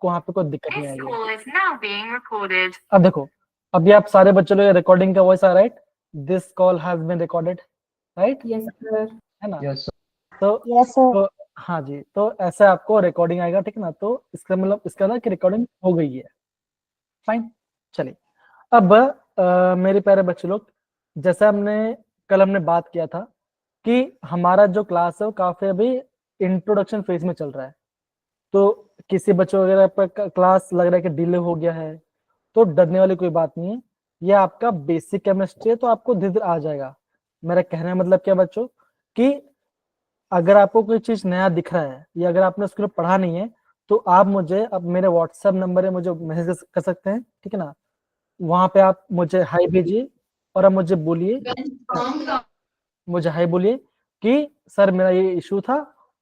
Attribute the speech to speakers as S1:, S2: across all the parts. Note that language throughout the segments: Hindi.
S1: आपको वहां पे कोई दिक्कत नहीं आएगी। अब देखो, अभी आप सारे बच्चों लोग रिकॉर्डिंग का वॉइस आ right, this call has been recorded, right?
S2: Yes sir.
S1: है ना?
S3: यस
S1: तो
S2: यस सर।
S1: तो हाँ जी, तो ऐसे आपको रिकॉर्डिंग आएगा, ठीक है ना? तो इसका मतलब इसका ना कि रिकॉर्डिंग हो गई है, फाइन। चलिए, अब मेरे प्यारे बच्चे लोग, जैसा हमने बात किया था कि हमारा जो क्लास है वो काफी अभी इंट्रोडक्शन फेज में चल रहा है। तो किसी बच्चों वगैरह पर क्लास लग रहा है कि डिले हो गया है, तो डरने वाली कोई बात नहीं है। ये आपका बेसिक केमिस्ट्री है, तो आपको धीरे धीरे आ जाएगा। मेरा कहने का मतलब क्या बच्चों, कि अगर आपको कोई चीज नया दिख रहा है या अगर आपने उसको पढ़ा नहीं है, तो आप मुझे, अब मेरे व्हाट्सएप नंबर है, मुझे मैसेज कर सकते हैं, ठीक है ना? वहां पे आप मुझे हाई भेजिए और आप मुझे बोलिए, मुझे हाई बोलिए कि सर मेरा ये इशू था,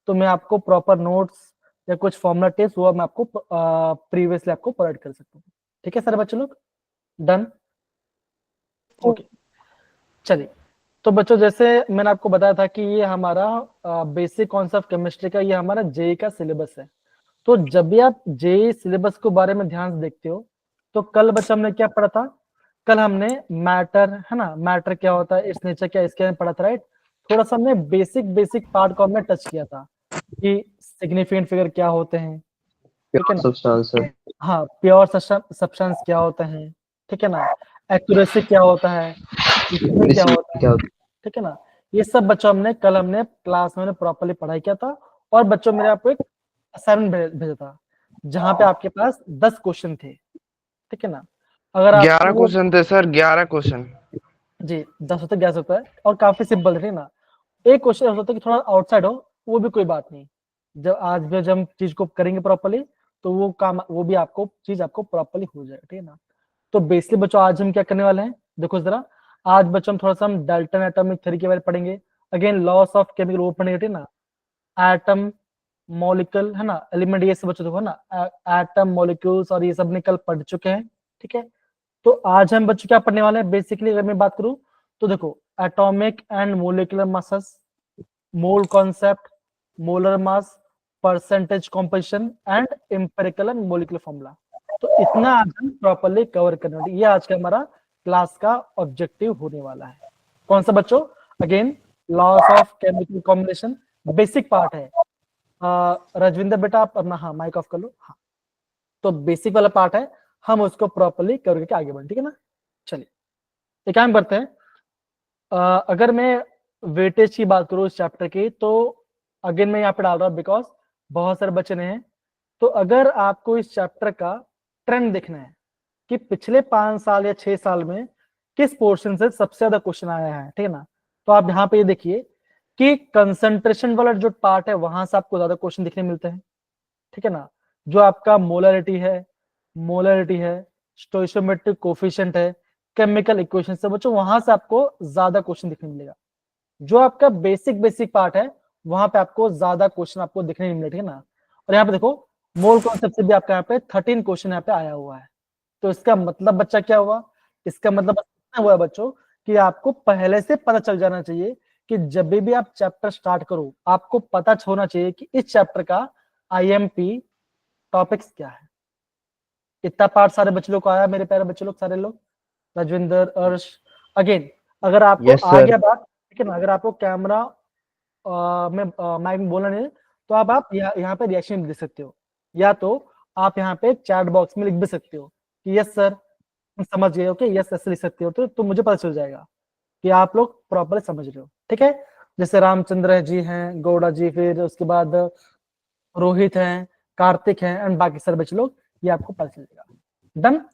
S1: तो मैं आपको प्रॉपर नोट्स या कुछ फॉर्मुला टिप्स वो मैं आपको प्रीवियसली आपको प्रोवाइड कर सकता हूँ। ठीक है सर बच्चों लोग, डन? ओके, चलिए। तो बच्चों, जैसे मैंने आपको बताया था कि ये हमारा बेसिक कॉन्सेप्ट केमिस्ट्री का, ये हमारा जेई का सिलेबस है। तो जब भी आप जेई सिलेबस के बारे में ध्यान से देखते हो, तो कल बच्चा हमने क्या पढ़ा था? कल हमने मैटर, है ना, मैटर क्या होता है, इस नेचर क्या, इसके में पढ़ा था, राइट? थोड़ा सा हमने बेसिक बेसिक पार्ट को हमने टच किया था कि सिग्निफिकेंट फिगर क्या होते हैं, ठीक है ना?
S3: सब्सटेंस है।
S1: हाँ, प्योर सब्सटेंस क्या होता है, ठीक है ना? एक्यूरेसी क्या होता है, इसमें क्या होता
S3: क्या
S1: है, ठीक है ना? ये सब बच्चों हमने क्लास में प्रॉपरली पढ़ाई किया था। और बच्चों, मेरे आपको एक असाइनमेंट भेजा था जहां पे आपके पास 10 क्वेश्चन थे, ठीक है ना? अगर
S4: 11
S1: आपको,
S4: क्वेश्चन थे सर, 11 क्वेश्चन।
S1: जी 10 होता है, 11 होता है, और काफी सिंपल थे ना। एक क्वेश्चन हो सकता है कि थोड़ा आउटसाइड हो, वो भी कोई बात नहीं। जब आज भी जब हम चीज को करेंगे प्रॉपरली, तो वो काम, वो भी आपको चीज आपको प्रॉपरली हो जाएगा, ठीक है ना? तो बेसिकली बच्चों, आज हम क्या करने वाले हैं, देखो जरा। आज बच्चों हम थोड़ा सा हम डाल्टन एटॉमिक थ्योरी के बारे में पढ़ेंगे। अगेन लॉस ऑफ केमिकल वो पढ़ेंगे, ठीक है ना? एटम, मॉलिक्यूल, है ना, एलिमेंट, ये सब बच्चों देखो ना, एटम, मॉलिक्यूल्स और ये सब निकल पढ़ चुके हैं, ठीक है? तो आज हम बच्चों क्या पढ़ने वाले हैं बेसिकली, अगर मैं बात करूं तो देखो, atomic and molecular masses, mole concept, molar mass, percentage composition and empirical and molecular formula. तो इतना आज हम प्रॉपरली कवर करने वाले, ये आज का हमारा क्लास का ऑब्जेक्टिव होने वाला है। कौन सा बच्चों? Again loss of chemical combination, basic part है। रजविंदर बेटा आप अपना, हाँ, माइक ऑफ कर लो। हाँ, तो बेसिक वाला पार्ट है, हम उसको प्रॉपरली करके आगे बढ़े, ठीक है ना? चलिए, एक काम करते हैं। अगर मैं वेटेज की बात करूं इस चैप्टर की, तो अगेन मैं यहाँ पे डाल रहा हूँ बिकॉज बहुत सारे बच्चे नहीं हैं। तो अगर आपको इस चैप्टर का ट्रेंड देखना है कि पिछले 5 साल या 6 साल में किस पोर्शन से सबसे ज्यादा क्वेश्चन आया है, ठीक है ना? तो आप यहाँ पे ये देखिए कि कंसंट्रेशन वाला जो पार्ट है, वहां से आपको ज्यादा क्वेश्चन दिखने मिलते हैं, ठीक है ना? जो आपका मोलरिटी है, स्टोइकोमेट्रिक कोफिशिएंट है, केमिकल इक्वेशन से बच्चों, वहां से आपको ज्यादा क्वेश्चन दिखने मिलेगा। जो आपका बेसिक बेसिक पार्ट है, वहां पे आपको ज्यादा क्वेश्चन आपको दिखने नहीं मिले, ठीक है ना? और यहाँ पे देखो, मोल कॉन्सेप्ट से भी आपका यहाँ पे 13 क्वेश्चन यहाँ पे आया हुआ है। तो इसका मतलब बच्चा क्या हुआ? इसका मतलब इतना हुआ बच्चों कि आपको पहले से पता चल जाना चाहिए कि जब भी आप चैप्टर स्टार्ट करो, आपको पता होना चाहिए कि इस चैप्टर का आईएमपी टॉपिक्स क्या है। इतना पार्ट सारे बच्चे लोग को आया, मेरे प्यारे बच्चे लोग, सारे लोग, राजविंदर, अर्श। अगेन, अगर आपको
S3: Yes,
S1: आ
S3: sir.
S1: गया बात, ठीक है ना, अगर आपको कैमरा में माइक में बोलना नहीं है, तो आप यहाँ पे रिएक्शन दे सकते हो, या तो आप यहाँ पे चैट बॉक्स में लिख भी सकते हो कि यस सर समझ गए, ओके, यस ऐसे लिख सकते हो, तो मुझे पता चल जाएगा कि आप लोग प्रॉपर समझ रहे हो, ठीक है? जैसे रामचंद्र जी हैं, गौड़ा जी, फिर उसके बाद रोहित हैं, कार्तिक हैं, एंड बाकी सारे बच्चे लोग, ये आपको पता चलेगा। डन?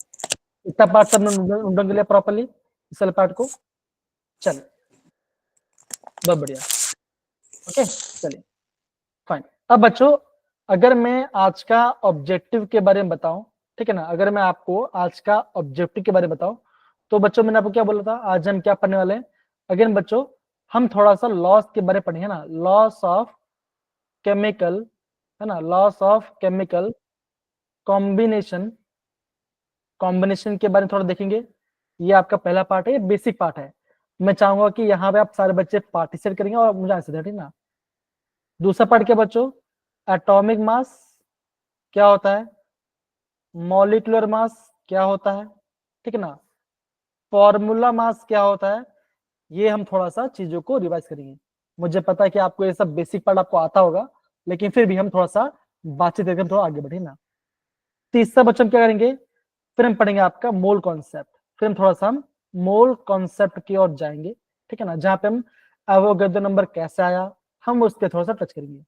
S1: इतना पार्ट सब ढूंढ लिया प्रॉपरली, इस वाले पार्ट को। चलिए, बहुत बढ़िया, ओके, चलिए, फाइन। अब बच्चों, अगर मैं आज का ऑब्जेक्टिव के बारे में बताऊं, ठीक है ना, अगर मैं आपको आज का ऑब्जेक्टिव के बारे में बताऊं, तो बच्चों मैंने आपको क्या बोला था, आज हम क्या पढ़ने वाले हैं? अगेन बच्चों, हम थोड़ा सा लॉस के बारे में पढ़ेंगे ना, लॉस ऑफ केमिकल, है ना, loss of chemical combination, combination के बारे में थोड़ा देखेंगे। ये आपका पहला पार्ट है, ये बेसिक पार्ट है। मैं चाहूंगा कि यहाँ पे आप सारे बच्चे पार्टिसिपेट करेंगे और मुझे आंसर दें, ठीक ना? दूसरा पार्ट क्या बच्चों? एटॉमिक मास क्या होता है, मॉलिक्यूलर मास क्या होता है, ठीक है ना, फॉर्मूला मास क्या होता है, ये हम थोड़ा सा चीजों को रिवाइज करेंगे। मुझे पता है कि आपको ये सब बेसिक पार्ट आपको आता होगा, लेकिन फिर भी हम थोड़ा सा बातचीत करके हम थोड़ा आगे बढ़े ना। तीसरा बच्चों हम क्या करेंगे, फिर हम पढ़ेंगे आपका मोल कॉन्सेप्ट, फिर हम थोड़ा सा हम मोल कॉन्सेप्ट की ओर जाएंगे, ठीक है ना, जहां पे हम एवोगाड्रो नंबर कैसे आया हम उस पर थोड़ा सा टच करेंगे।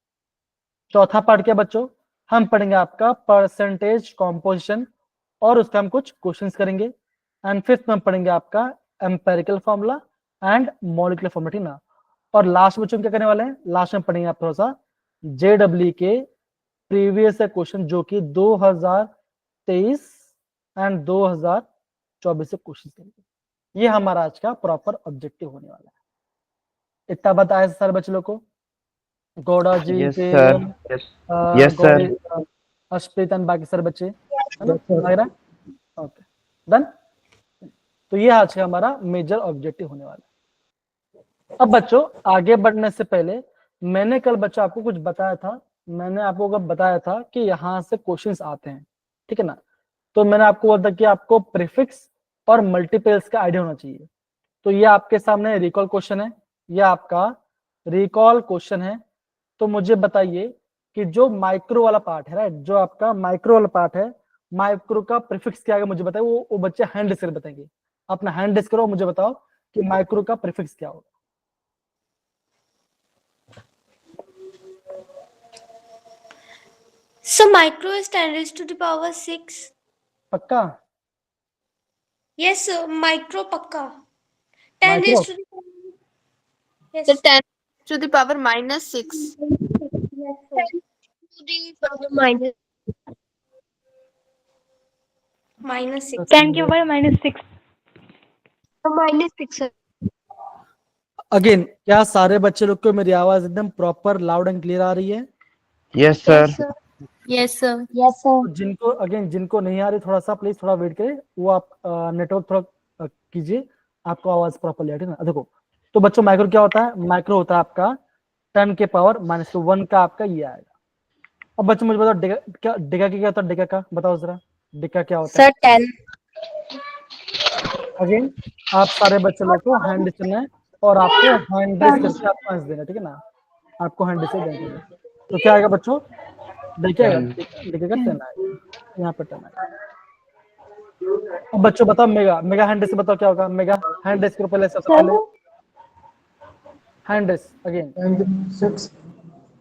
S1: चौथा पार्ट क्या बच्चों, हम पढ़ेंगे आपका परसेंटेज कॉम्पोजिशन और उसका हम कुछ क्वेश्चंस करेंगे। एंड फिफ्थ में हम पढ़ेंगे आपका empirical formula and molecular formula, ठीक ना। और लास्ट बच्चों क्या करने वाले हैं, लास्ट में पढ़ेंगे आप थोड़ा सा जेडब्ल्यू के प्रीवियस क्वेश्चन जो कि 2023 एंड 2024 से क्वेश्चन करेंगे। ये हमारा आज का प्रॉपर ऑब्जेक्टिव होने वाला है। इतना बताया सर बच्चे लोग को, गौड़ा जी
S2: यस
S1: के
S2: sir, yes
S1: Gauri
S2: sir,
S1: Arshpreet and बाकी सारे बच्चे, है ना, लग रहा है? Okay done. तो ये आज का हमारा मेजर ऑब्जेक्टिव होने वाला है। अब बच्चों आगे बढ़ने से पहले मैंने कल बच्चों आपको कुछ बताया था, मैंने आपको कब बताया था कि यहाँ से क्वेश्चंस आते हैं, ठीक है ना। तो मैंने आपको बोला था कि आपको प्रीफिक्स और मल्टीपल्स का आइडिया होना चाहिए। तो ये आपके सामने रिकॉल क्वेश्चन है, ये आपका रिकॉल क्वेश्चन है। तो मुझे बताइए कि जो माइक्रो वाला पार्ट है, राइट, जो आपका माइक्रो वाला पार्ट है, माइक्रो का प्रीफिक्स क्या है मुझे बताइए। वो बच्चे हैंड रेस कर बताएंगे, अपना हैंड रेस करो, मुझे बताओ कि माइक्रो का प्रीफिक्स क्या होगा।
S3: So micro is 10 raised to the power 6.
S1: पक्का?
S3: Yes, sir. Micro pakka. 10
S1: micro
S3: raised to the power. Yes.
S4: So 10 to the power minus 6.
S3: Yes, sir.
S4: To the power minus
S3: Minus 6.
S5: 10 के ऊपर -6।
S4: minus 6.
S1: अगेन, क्या सारे बच्चे लोग को मेरी आवाज एकदम प्रॉपर लाउड एंड क्लियर आ रही है?
S2: Yes sir,
S4: Yes, sir.
S5: Yes sir.
S1: तो जिनको नहीं आ रही थोड़ा सा प्लीज थोड़ा वेट करें, वो आप नेटवर्क थोड़ा कीजिए, आपको आवाज प्रॉपर आ रही है ना। देखो, तो बच्चों माइक्रो क्या होता है, माइक्रो होता है आपका 10 के पावर -1 का आपका ये आएगा। अब बच्चों मुझे बताओ डेका क्या होता है, डेका का बताओ जरा, डेका क्या होता है?
S5: सर 10।
S1: अगेन आप सारे बच्चे लोग को हैंड डिस्टन है और आपको हैंड रेस करके आपको आंसर देना, ठीक है ना, आपको हैंड डिस्टन देना। तो क्या आएगा बच्चों, देखिएगा, देखिएगा 10 आएगा, यहाँ पर 10 आएगा। अब बच्चों बताओ मेगा हैंड रेस बताओ क्या होगा, मेगा हैंड रेस करो पहले, सबसे पहले हैंड रेस। अगेन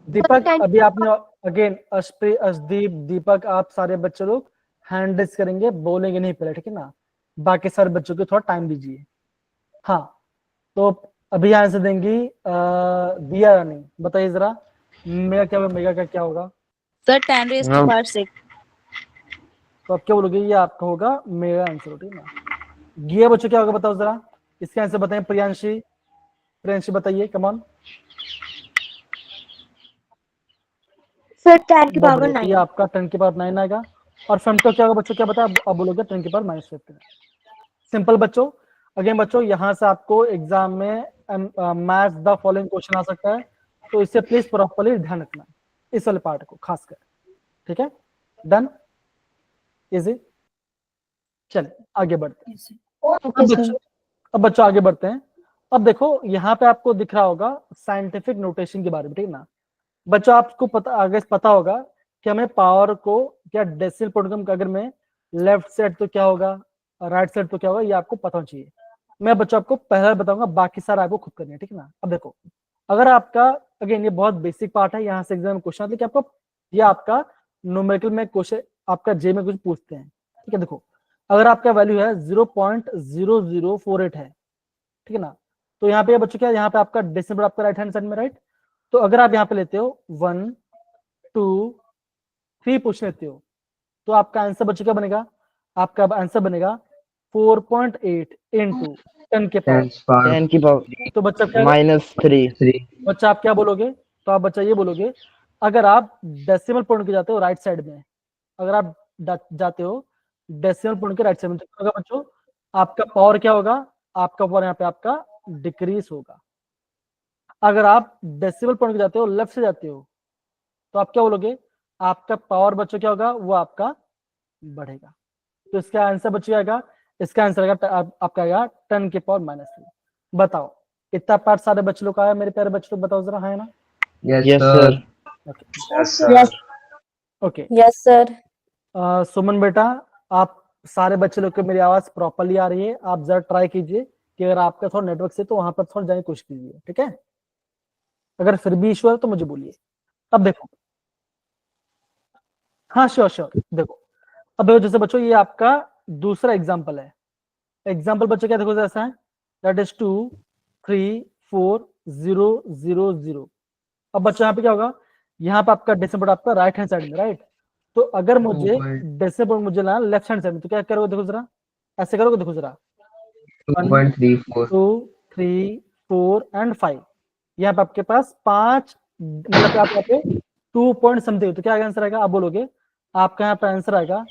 S1: दीपक, अभी आपने अगेन अर्शदीप दीपक आप सारे बच्चे लोग हैंड रेस करेंगे, बोलेंगे नहीं पहले, ठीक है ना। बाकी सारे बच्चों को थोड़ा टाइम दीजिए। हाँ, तो अभी आंसर देंगी दिया रानी, बताइए जरा मेगा का क्या होगा?
S4: Sir 10 raised to power 6.
S1: तो आप क्या बोलोगे, ये आपका होगा मेगा आंसर, ठीक है ना। गिया बच्चों क्या होगा बताओ जरा, इसका आंसर बताएं। प्रियांशी बताइए, कम ऑन।
S5: सर 10 की पावर 9।
S1: ये आपका 10 की पावर 9 आएगा। और फेमटो क्या होगा बच्चों, क्या बताया, अब बोलोगे 10 की पावर -15। सिंपल बच्चों। अगेन बच्चों, यहाँ से आपको एग्जाम में मैथ द फॉलोइंग क्वेश्चन आ सकता है, तो इसे प्लीज प्रॉपर्ली ध्यान रखना, इस वाले पार्ट को खासकर, ठीक है। Done, easy. चलिए आगे बढ़ते हैं। अब बच्चों आगे बढ़ते हैं। अब देखो यहाँ पे आपको दिख रहा होगा साइंटिफिक नोटेशन के बारे में, ठीक है ना। बच्चों आपको पता होगा कि हमें पावर को क्या डेसिमल पॉइंट का, अगर मैं लेफ्ट साइड तो क्या होगा, राइट साइड तो क्या होगा, ये आपको पता होना चाहिए। मैं बच्चों आपको पहले बताऊंगा, बाकी सारा आपको खुद करनी है, ठीक है ना। अब देखो, अगर आपका, अगेन ये बहुत बेसिक पार्ट है, यहाँ से एग्जाम में क्वेश्चन आते हैं कि आपको, ये आपका न्यूमेरिकल में क्वेश्चन आपका जे में कुछ पूछते हैं, ठीक है। देखो, अगर आपका वैल्यू है 0.0048 है, ठीक है ना, तो यहाँ पे बच्चों क्या, यहाँ पे आपका डेसिमल आपका राइट हैंड साइड में, राइट। तो अगर आप यहाँ पे लेते हो 1 2 3 पूछ लेते हो, तो आपका आंसर बच्चों क्या बनेगा, आपका आंसर बनेगा 4.8 इंटू 10 के पावर
S2: 10 की पावर
S1: तो बच्चा क्या,
S2: -3।
S1: बच्चा आप क्या बोलोगे, तो आप बच्चा ये बोलोगे, अगर आप डेसिमल पॉइंट के जाते हो राइट साइड में, अगर आप जाते हो डेसिमल पॉइंट के राइट साइड में, तो क्या होगा बच्चों, आपका पावर क्या होगा, आपका पावर यहाँ पे आपका डिक्रीज होगा। अगर आप डेसिमल पॉइंट के जाते हो लेफ्ट से जाते हो, तो आप क्या बोलोगे, आपका पावर बच्चों क्या होगा, वो आपका बढ़ेगा। तो इसका आंसर बच जाएगा, इसका आंसर आएगा आपका आएगा 10 की पावर -3। बताओ इतना पार्ट सारे बच्चे लोग का है मेरे प्यारे बच्चे लोग, बताओ जरा, है ना?
S2: Yes, sir.
S1: Okay.
S4: Yes, sir.
S1: सुमन बेटा, आप सारे बच्चे लोग को मेरी आवाज प्रॉपर्ली आ रही है? आप जरा ट्राई कीजिए कि अगर आपका थोड़ा नेटवर्क से तो वहां पर थोड़ा जाने की कोशिश कीजिए, ठीक है? अगर फिर भी इशू है तो मुझे बोलिए। अब देखो, हाँ श्योर देखो, अब देखो जैसे बच्चों ये आपका दूसरा एग्जाम्पल है। एग्जाम्पल बच्चों क्या देखो जैसा है, दैट इज 2 3 4 0 0 0। अब बच्चों यहाँ पे क्या होगा, यहाँ पे आपका डेसिमल पॉइंट आपका राइट हैंड साइड में, राइट? तो अगर मुझे डेसिमल पॉइंट मुझे लाना लेफ्ट हैंड साइड में, तो क्या करोगे देखो जरा, ऐसे करोगे देखो जरा, 1 2 3 4 एंड 5। यहाँ पे आपके पास 5 मतलब आप यहाँ पे 2 पॉइंट समथिंग, तो क्या आंसर आएगा आप बोलोगे? आपका यहाँ पे आंसर आएगा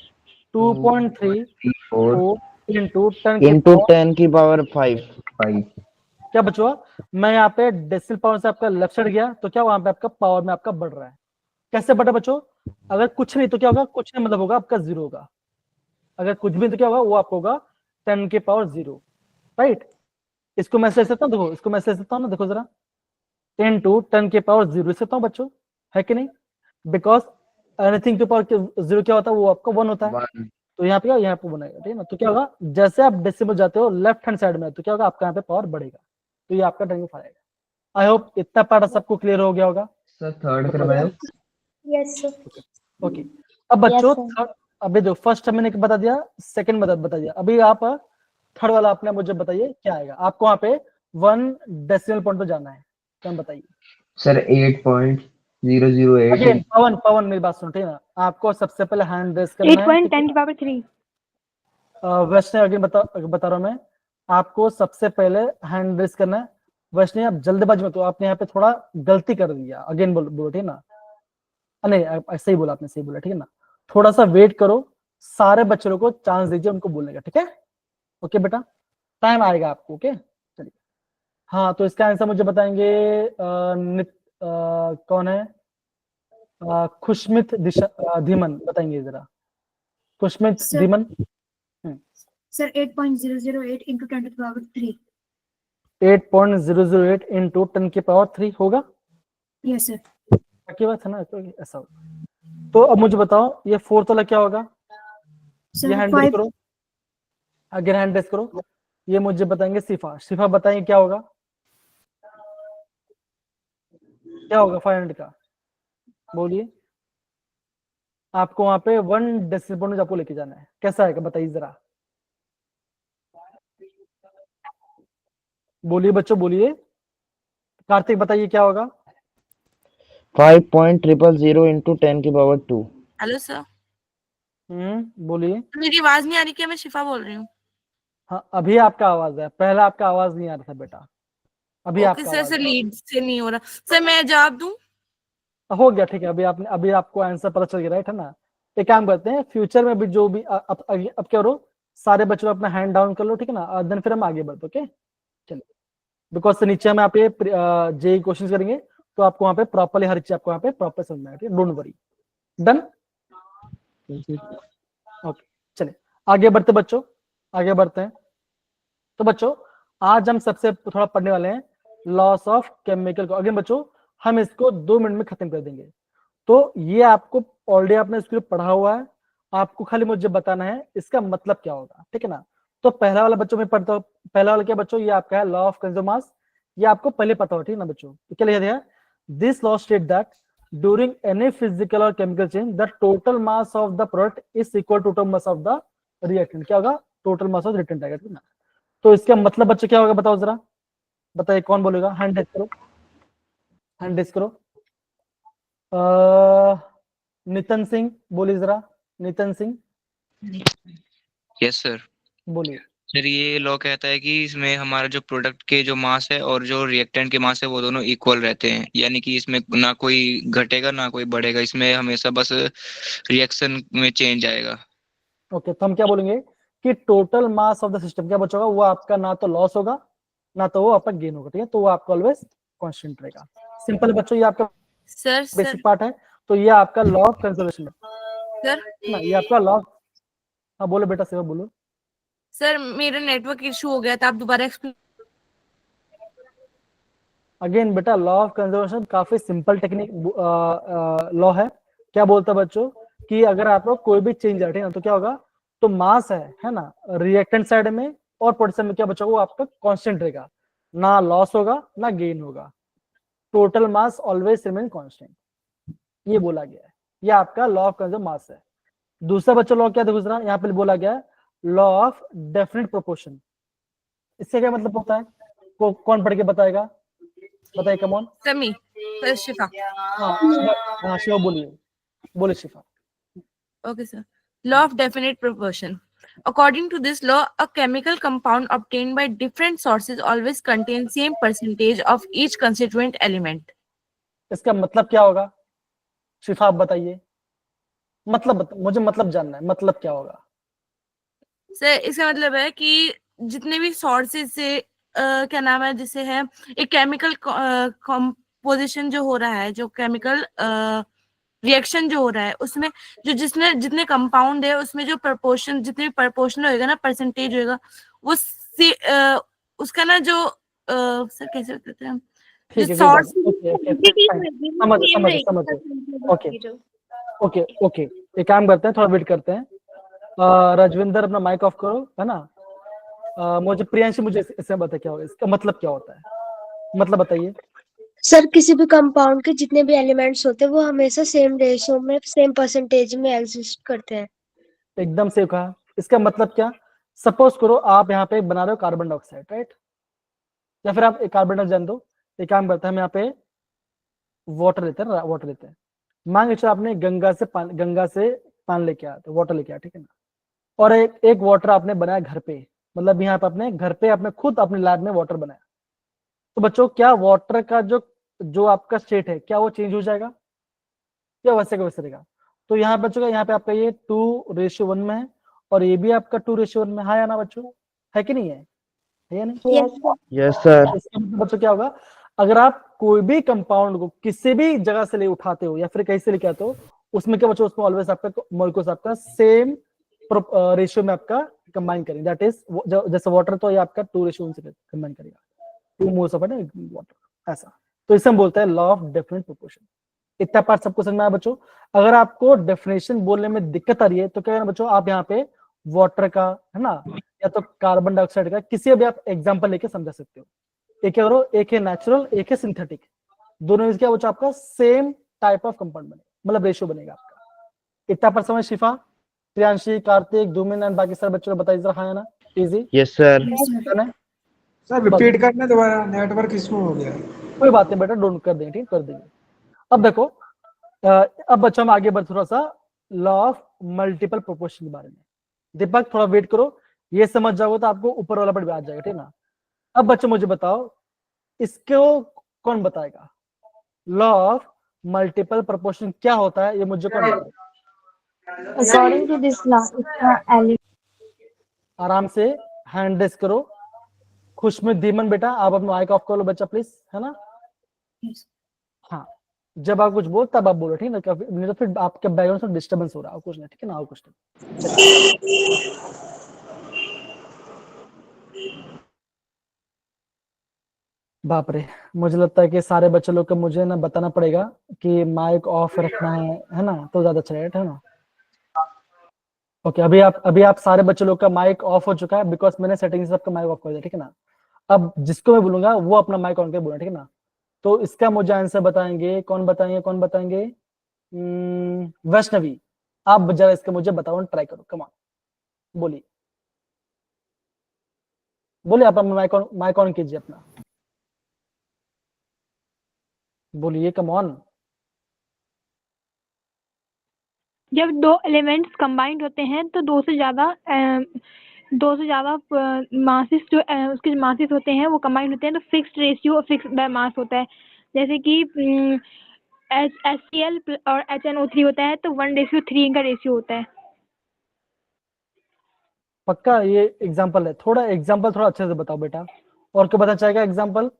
S1: 2.34 इंटू
S2: 10 की पावर 5।
S1: क्या बचुआ, मैं यहाँ पे डेसिमल पावर से आपका लेफ्ट साइड गया तो क्या वहां पे आपका पावर में आपका बढ़ रहा है। कैसे बढ़ा बच्चों? अगर कुछ नहीं तो क्या होगा, कुछ नहीं मतलब होगा आपका 0 होगा। अगर कुछ भी तो क्या होगा, वो आपको होगा 10 की पावर 0, राइट? इसको मैं ऐसे सकता हूँ, देखो इसको मैं ऐसे सकता हूँ ना, देखो जरा, 10 टू 10 की पावर 0 सकता हूँ बच्चों, है कि नहीं? बिकॉज एनीथिंग की पावर 0 क्या होता है, वो आपका 1 होता है। तो यहाँ पे क्या, यहाँ पे बनाएगा, ठीक है ना? तो क्या होगा, जैसे आप डेसिमल जाते हो लेफ्ट हैंड साइड में, तो क्या होगा आपका यहाँ पे पावर बढ़ेगा, तो ये आपका 10 आएगा। आई होप इतना पार्ट सबको क्लियर हो गया होगा।
S2: सर थर्ड करवाया।
S3: Yes, sir.
S1: ओके। अब बच्चों
S4: Yes,
S1: थर्ड, अभी देखो फर्स्ट मैंने बता दिया, सेकंड बता दिया, अभी आप थर्ड वाला आपने मुझे बताइए क्या आएगा। आपको वहाँ पे 1 डेसिमल पॉइंट पे जाना है, क्या बताइए?
S2: सर 8.008।
S1: अगेन पवन मेरी बात सुन, ठीक है ना? आपको सबसे पहले हैंड रेस करना है।
S5: 8.10 की पावर 3।
S1: वैष्णव अगेन बता रहा हूँ मैं, आपको सबसे पहले हैंड रेस करना है। वैष्णव आप जल्दबाजी में, तो आपने यहाँ पे थोड़ा गलती कर दिया, अगेन बोलो ठीक है ना? नहीं सही बोला आपने, सही बोला, ठीक है ना? थोड़ा सा वेट करो, सारे बच्चों को चांस दीजिए उनको बोलने का, ठीक है? ओके बेटा, टाइम आएगा आपको, ओके चलिए। हाँ तो इसका आंसर मुझे बताएंगे कौन है? खुशमित धीमन बताएंगे जरा, खुशमित
S6: Sir.
S1: Dhiman.
S6: Sir, 8.008 into 10 to the power 3.
S1: 8.008 into 10 की पावर 3 होगा,
S6: Yes, sir.
S1: बाकी बात है ना, तो ऐसा होगा। तो अब मुझे बताओ ये फोर्थ वाला क्या होगा?
S6: Sir,
S1: ये हैंड रेस
S6: 5.
S1: करो, अगर हैंड रेस करो, ये मुझे बताएंगे शिफा बताएंगे क्या होगा, क्या होगा 500 का, बोलिए। आपको वहां पे 1 डेसिमल पॉइंट आपको लेके जाना है, कैसा आएगा बताइए जरा, बोलिए बच्चों बोलिए। कार्तिक बताइए क्या होगा?
S2: 5.000 into 10 की पावर 2।
S7: हेलो सर,
S1: बोलिए।
S7: मेरी आवाज नहीं आ रही क्या? मैं शिफा बोल रही हूँ।
S1: हाँ अभी आपका आवाज है, पहला आपका आवाज नहीं आ रहा था बेटा, अभी
S7: ओके
S1: आपका
S7: सर,
S1: आवाज
S7: सर लीड से नहीं हो रहा। सर मैं जवाब दूं?
S1: हो गया, ठीक है। अभी आपको आंसर पता चल गया, राइट है ना? एक काम करते हैं, फ्यूचर में भी जो भी अब क्या करो, सारे बच्चों अपना हैंड डाउन कर लो, ठीक है ना? देन फिर हम आगे बढ़ते, ओके चलिए। बिकॉज से नीचे हम आप ये जेई क्वेश्चन करेंगे, तो आपको वहां पे प्रॉपरली हर चीज आपको वहां पे प्रॉपर समझ में आएगा, डोंट वरी। डन, ओके चलिए आगे बढ़ते बच्चों, आगे बढ़ते हैं। तो बच्चों आज हम सबसे थोड़ा पढ़ने वाले हैं लॉस ऑफ केमिकल को। अगेन बच्चों हम इसको 2 मिनट में खत्म कर देंगे। तो ये आपको ऑलरेडी आपने इसको पढ़ा हुआ है, आपको खाली मुझे बताना है इसका मतलब क्या होगा, ठीक है ना? तो पहला वाला बच्चों में पढ़ता हूँ, पहला वाला क्या बच्चों, ये आपका है लॉ ऑफ कंजर्व मास, ये आपको पहले पता हो, ठीक है ना बच्चों? तो क्या लिखा है, this law state that during any physical और chemical change the total mass of the product is equal to total mass of the reactant. क्या होगा, टोटल मास ऑफ रिएक्टेंट आएगा, ठीक है ना? तो इसका मतलब बच्चों क्या होगा बताओ जरा, बताइए कौन बोलेगा? हैंड रेस करो, हैंड रेस करो। नितिन सिंह बोलिए जरा, नितिन सिंह
S8: यस सर।
S1: बोलिए।
S8: सर ये लॉ कहता है कि इसमें हमारा जो प्रोडक्ट के जो मास है और जो रिएक्टेंट के मास है वो दोनों इक्वल रहते हैं, यानी कि इसमें ना कोई घटेगा ना कोई बढ़ेगा, इसमें हमेशा बस रिएक्शन में चेंज आएगा।
S1: ओके तो हम क्या बोलेंगे कि total mass of the system क्या बचा होगा, वो आपका ना तो लॉस होगा ना तो वो आपका गेन होगा, ठीक है? तो वो आपका ऑलवेज कांस्टेंट रहेगा। सिंपल बच्चों, ये आपका
S7: सर
S1: बेसिक पार्ट है। तो ये आपका लॉ ऑफ कंजर्वेशन है
S7: सर
S1: ना, ये आपका लॉ हाँ बोलो बेटा, सेवा बोलो।
S7: सर मेरा नेटवर्क इशू हो गया था, आप दोबारा एक्सप्लेन।
S1: अगेन बेटा, लॉ ऑफ कंजर्वेशन काफी सिंपल टेक्निक लॉ है। क्या बोलता है बच्चों कि अगर आप लोग कोई भी चेंज है ना, तो क्या होगा, तो मास है ना, रिएक्टेंट साइड में और पोटेंशियल में क्या बचा, वो आपका कांस्टेंट रहेगा, ना लॉस होगा ना गेन होगा। Total mass always remain constant, ये बोला गया है। ये आपका लॉ ऑफ कंजर्व मास है। दूसरा बच्चों लॉ क्या था दूसरा, यहाँ पे बोला गया है लॉ ऑफ डेफिनेट प्रोपोर्शन। इससे क्या मतलब होता है, कौन पढ़ के बताएगा, बताइए कमॉन।
S7: समी, सर शिफा।
S1: हाँ शिवा बोलिए, बोले शिफा।
S7: Okay, sir. Law of definite proportion. According to this law, a chemical compound obtained by different sources always contains same percentage of each constituent element.
S1: इसका मतलब क्या होगा, शिफा आप बताइए, मतलब मुझे मतलब जानना है, मतलब क्या होगा।
S7: सर इसका मतलब है कि जितने भी सोर्सेज से क्या नाम है, जिसे है एक केमिकल कंपोजिशन जो हो रहा है, जो केमिकल रिएक्शन जो हो रहा है, उसमें जो जितने कंपाउंड है उसमें जो प्रपोर्शन, जितने भी प्रपोर्शन होएगा ना, परसेंटेज होएगा, वो उसका ना जो सर कैसे कहते हैं,
S1: ठीक है,
S7: source-
S1: समझ ओके ओके, एक काम करते हैं, थोड़ा वेट करते हैं। राजविंदर अपना माइक ऑफ करो, है ना। मुझे प्रियांशी, मुझे इससे बता क्या होगा, इसका मतलब क्या होता है, मतलब बताइए।
S4: सर किसी भी कंपाउंड के जितने भी एलिमेंट्स होते हैं वो हमेशा सेम रेशियो में, सेम परसेंटेज में एग्जिस्ट करते हैं।
S1: एकदम से कहा, इसका मतलब क्या, सपोज करो आप यहाँ पे बना रहे हो कार्बन डाइऑक्साइड, राइट, या फिर आप एक कार्बन डाइऑक्साइड जान दो, एक काम करते हैं हम यहाँ पे वाटर लेते हैं, वाटर लेते हैं। मान के चलो आपने गंगा से पानी लेके आया, तो वाटर लेके आया, ठीक है ना, और एक वाटर आपने बनाया घर पे, मतलब यहाँ पे अपने घर पे आपने खुद अपने लैब में वाटर बनाया। तो बच्चों क्या वाटर का जो आपका स्टेट है, क्या वो चेंज हो जाएगा, क्या वैसे का वैसे रहेगा। तो यहाँ बच्चों का, यहाँ पे आपका ये 2:1 में है, और ये भी आपका 2:1 में है या ना बच्चों, है कि नहीं है या नहीं।
S2: Yes sir.
S1: इसका मतलब बच्चों क्या होगा, अगर आप कोई भी कंपाउंड को किसी भी जगह से ले उठाते हो या फिर कहीं से लेके आते हो, उसमें क्या बच्चों, उसमें ऑलवेज आपका मॉलिक्यूल्स आपका सेम रेशियो में आपका कंबाइन करेंगे, दैट इज जैसे वाटर, तो ये आपका 2:1 से कंबाइन करेगा, 2 मोल्स ऑफ वाटर, ऐसा। तो इसे हम बोलते हैं लॉ ऑफ डेफिनेट प्रोपोर्शन। इतना पार्ट सबको समझ में आया बच्चों। अगर आपको डेफिनेशन बोलने में दिक्कत आ रही है, तो क्या करना बच्चों, आप यहाँ पे वाटर का, है ना, या तो कार्बन डाइऑक्साइड का, किसी भी आप एग्जांपल लेके समझा सकते हो। एक क्या करो, एक है नेचुरल, एक है सिंथेटिक, दोनों में क्या बच्चों आपका सेम टाइप ऑफ कंपाउंड बनेगा, मतलब रेशियो बनेगा आपका। इतना पर समझ शिफा, प्रियांशी, कार्तिक, धूमिन एंड बाकी सारे बच्चों को बताइए जरा, हाँ है ना, easy.
S2: Yes sir.
S9: Sir repeat करना दोबारा, नेटवर्क इशू हो गया।
S1: कोई बात नहीं बेटा, डोंट कर देंगे, ठीक कर देंगे। अब देखो, अब बच्चों हम आगे बढ़ थोड़ा सा लॉ ऑफ मल्टीपल प्रोपोर्शन के बारे में। दीपक थोड़ा वेट करो, ये समझ जाओगे तो आपको ऊपर वाला पढ़ आ जाएगा, ठीक ना। अब बच्चों मुझे बताओ, इसको कौन बताएगा, लॉ ऑफ मल्टीपल प्रोपोर्शन क्या होता है, ये मुझे कौन बताएगा।
S5: According to this law,
S1: आराम से हैंड रेस करो। खुशमित धीमन बेटा, आप अपना माइक ऑफ कर लो बच्चा प्लीज, है ना। हाँ, जब आप कुछ बोल तब आप बोलो, ठीक है ना, नहीं तो फिर आपके बैकग्राउंड से डिस्टर्बेंस हो रहा है, कुछ नहीं, ठीक है ना, और कुछ नहीं। बाप रे, मुझे लगता है कि सारे बच्चे लोग को मुझे ना बताना पड़ेगा कि माइक ऑफ रखना है ना, तो ज्यादा अच्छा है ना। ओके, अभी आप सारे बच्चे लोग का माइक ऑफ हो चुका है, बिकॉज मैंने सेटिंग से सबका माइक ऑफ कर दिया, ठीक है ना। अब जिसको मैं बोलूंगा वो अपना माइक ऑन कर बोलना, ठीक है ना। तो इसका मुझे आंसर बताएंगे, कौन बताएंगे, वैष्णवी, आप जरा इसका मुझे बताओ, ट्राई करो, कम ऑन, बोलिए आप अपना माइक ऑन कीजिए अपना, बोलिए, कम ऑन।
S5: जब दो एलिमेंट्स कंबाइंड होते हैं तो दो से ज्यादा मासेस, जो उसके मासेस होते हैं वो कंबाइंड होते हैं, तो fixed ratio, fixed by mass होता है। जैसे कि HCl और HNO3 होता है, तो 1:3 का रेशियो होता है।
S1: पक्का ये एग्जांपल है, थोड़ा अच्छे से बताओ बेटा, और क्या बताना चाहेगा एग्जांपल।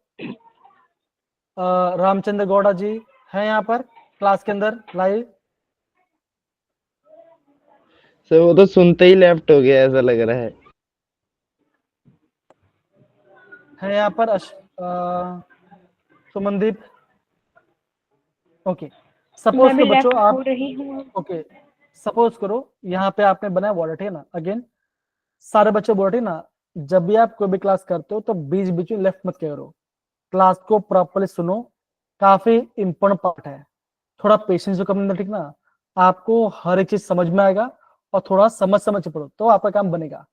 S1: रामचंद्र गौड़ा जी है यहाँ पर क्लास के अंदर लाइव।
S2: सर वो तो सुनते ही लेफ्ट हो गया ऐसा लग रहा है।
S1: यहाँ पर सुमनदीप। ओके, सपोज
S5: मैं भी
S1: करो बच्चों
S5: लेफ्ट
S1: आप,
S5: हो रही हूँ।
S1: ओके सपोज करो यहाँ पे आपने बनाया वॉलेट है ना। अगेन सारे बच्चे बोल रहे ना, जब भी आप कोई भी क्लास करते हो तो बीच बीच में लेफ्ट मत करो, क्लास को प्रॉपर्ली सुनो, काफी इंपॉर्टेंट पार्ट है। थोड़ा पेशेंस जो कम ठीक ना, आपको हर एक चीज समझ में आएगा और थोड़ा समझ समझ के पढ़ो तो आपका काम बनेगा।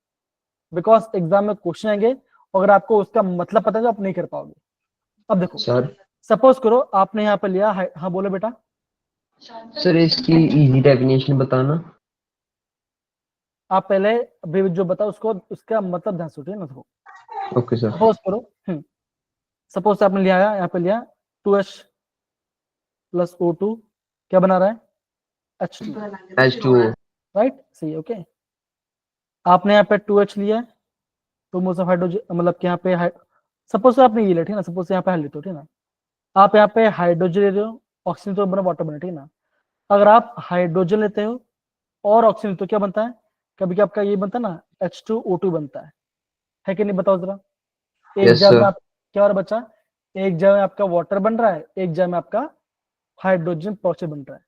S1: बिकॉज एग्जाम में क्वेश्चन आएंगे, अगर आपको उसका मतलब पता है तो आप नहीं कर पाओगे। अब देखो
S2: सर
S1: सपोज करो आपने यहाँ पे लिया, हाँ बोलो बेटा।
S2: सर इसकी इजी डेफिनेशन बताना।
S1: आप पहले अभी जो बताओ उसको उसका मतलब ध्यान से ना। देखो
S2: ओके सर।
S1: सपोज करो, सपोज आपने लिया यहाँ पे लिया 2H प्लस O2 क्या बना रहा है, H2,
S2: H2O।
S1: राइट, सही ओके। आपने यहाँ पे 2H लिया, तो मोस्ट ऑफ हाइड्रोजन मतलब कि यहाँ पे सपोज आपने ये लिया ठीक है ना, सपोज यहाँ पे हाइड लेते हो ठीक है ना, आप यहाँ पे हाइड्रोजन ले रहे हो, ऑक्सीजन तो बना वाटर बना ठीक है ना। अगर आप हाइड्रोजन लेते हो और ऑक्सीजन तो क्या बनता है, कभी कभी आपका ये बनता है ना H2O2 बनता है कि नहीं, बताओ जरा। एक
S2: यस
S1: जगह में
S2: सर।
S1: आप क्या हो रहा है बच्चा, एक जगह में आपका वाटर बन रहा है, एक जगह में आपका हाइड्रोजन प्रोसेस बन रहा है।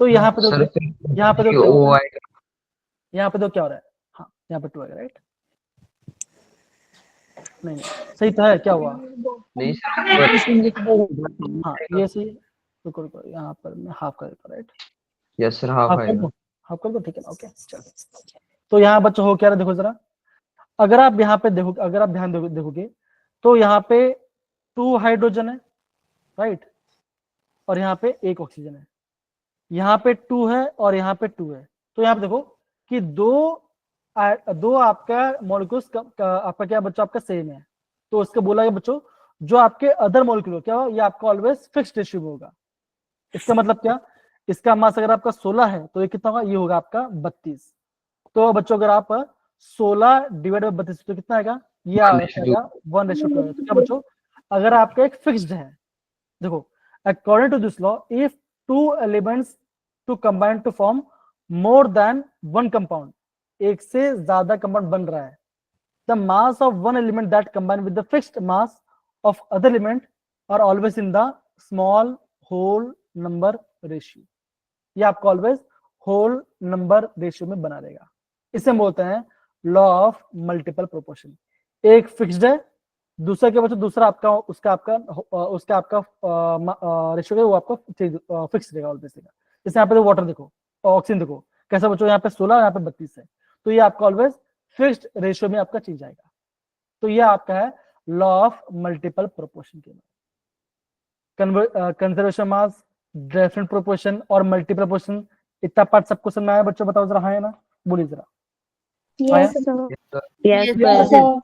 S1: तो यहाँ पे
S2: सर
S1: देखो, यहाँ पे देखो क्या हो
S2: ओ
S1: रहा है,
S2: आएगा।
S1: यहाँ पे देखो क्या हो रहा है, हाँ यहाँ पे 2 आएगा राइट। नहीं सही तो है, क्या हुआ,
S2: नहीं सर।
S1: हाँ ये सही है। रुको रुको यहाँ पर मैं हाफ कर देता right,
S2: yes sir half
S1: half कर
S2: आएगा।
S1: दो, हाफ कर दो ठीक है ना, ओके चलो। तो यहाँ बच्चों हो क्या रहा है देखो जरा, अगर आप यहाँ पे देखो, अगर आप ध्यान देखोगे तो यहाँ पे 2 हाइड्रोजन है राइट, और यहाँ पे 1 ऑक्सीजन है, यहाँ पे 2 है और यहाँ पे 2 है। तो यहाँ पे देखो कि दो आपका मॉलिक्यूल्स आपका क्या बच्चों आपका सेम है, तो उसका बोला गया बच्चों जो आपके अदर मॉलिक्यूल क्या हो, ये आपका ऑलवेज फिक्स्ड रेशियो में होगा। इसका मतलब क्या, इसका मास अगर आपका 16 है तो ये कितना होगा, ये होगा आपका 32। तो बच्चों अगर आप 16 डिवाइड बाय 32 तो कितना आएगा, ये आएगा 1:2 आएगा। तो क्या बच्चों अगर आपका एक फिक्स्ड है, देखो according to this law if 2 elements to combine to form more than 1 compound, एक से ज्यादा कंपाउंड बन रहा है, the mass of one element that combine with the fixed mass of other element are always in the small whole number ratio. ये आपको ऑलवेज होल नंबर रेशियो में बना रहेगा। इसे हम बोलते हैं लॉ ऑफ मल्टीपल प्रोपोर्शन। एक फिक्स्ड है, दूसरा क्या बच्चा, दूसरा आपका उसका आपका रेशियो है वो आपका फिक्स रहेगा ऑलवेज रहेगा। जैसे यहाँ पे वाटर देखो, ऑक्सीजन देखो कैसा बच्चों, यहाँ पे 16 यहाँ पे 32 है, तो ये आपका ऑलवेज फिक्स्ड रेशियो में आपका चेंज आएगा। तो ये आपका है लॉ ऑफ मल्टीपल प्रोपोर्शन के बाद। कंजर्वेशन मास, डिफरेंट प्रोपोर्शन और मल्टीपल प्रोपोर्शन, इतना पार्ट सबको समझ में आया बच्चों, बताओ जरा हाँ या ना, बोलिए जरा।
S4: Yes sir.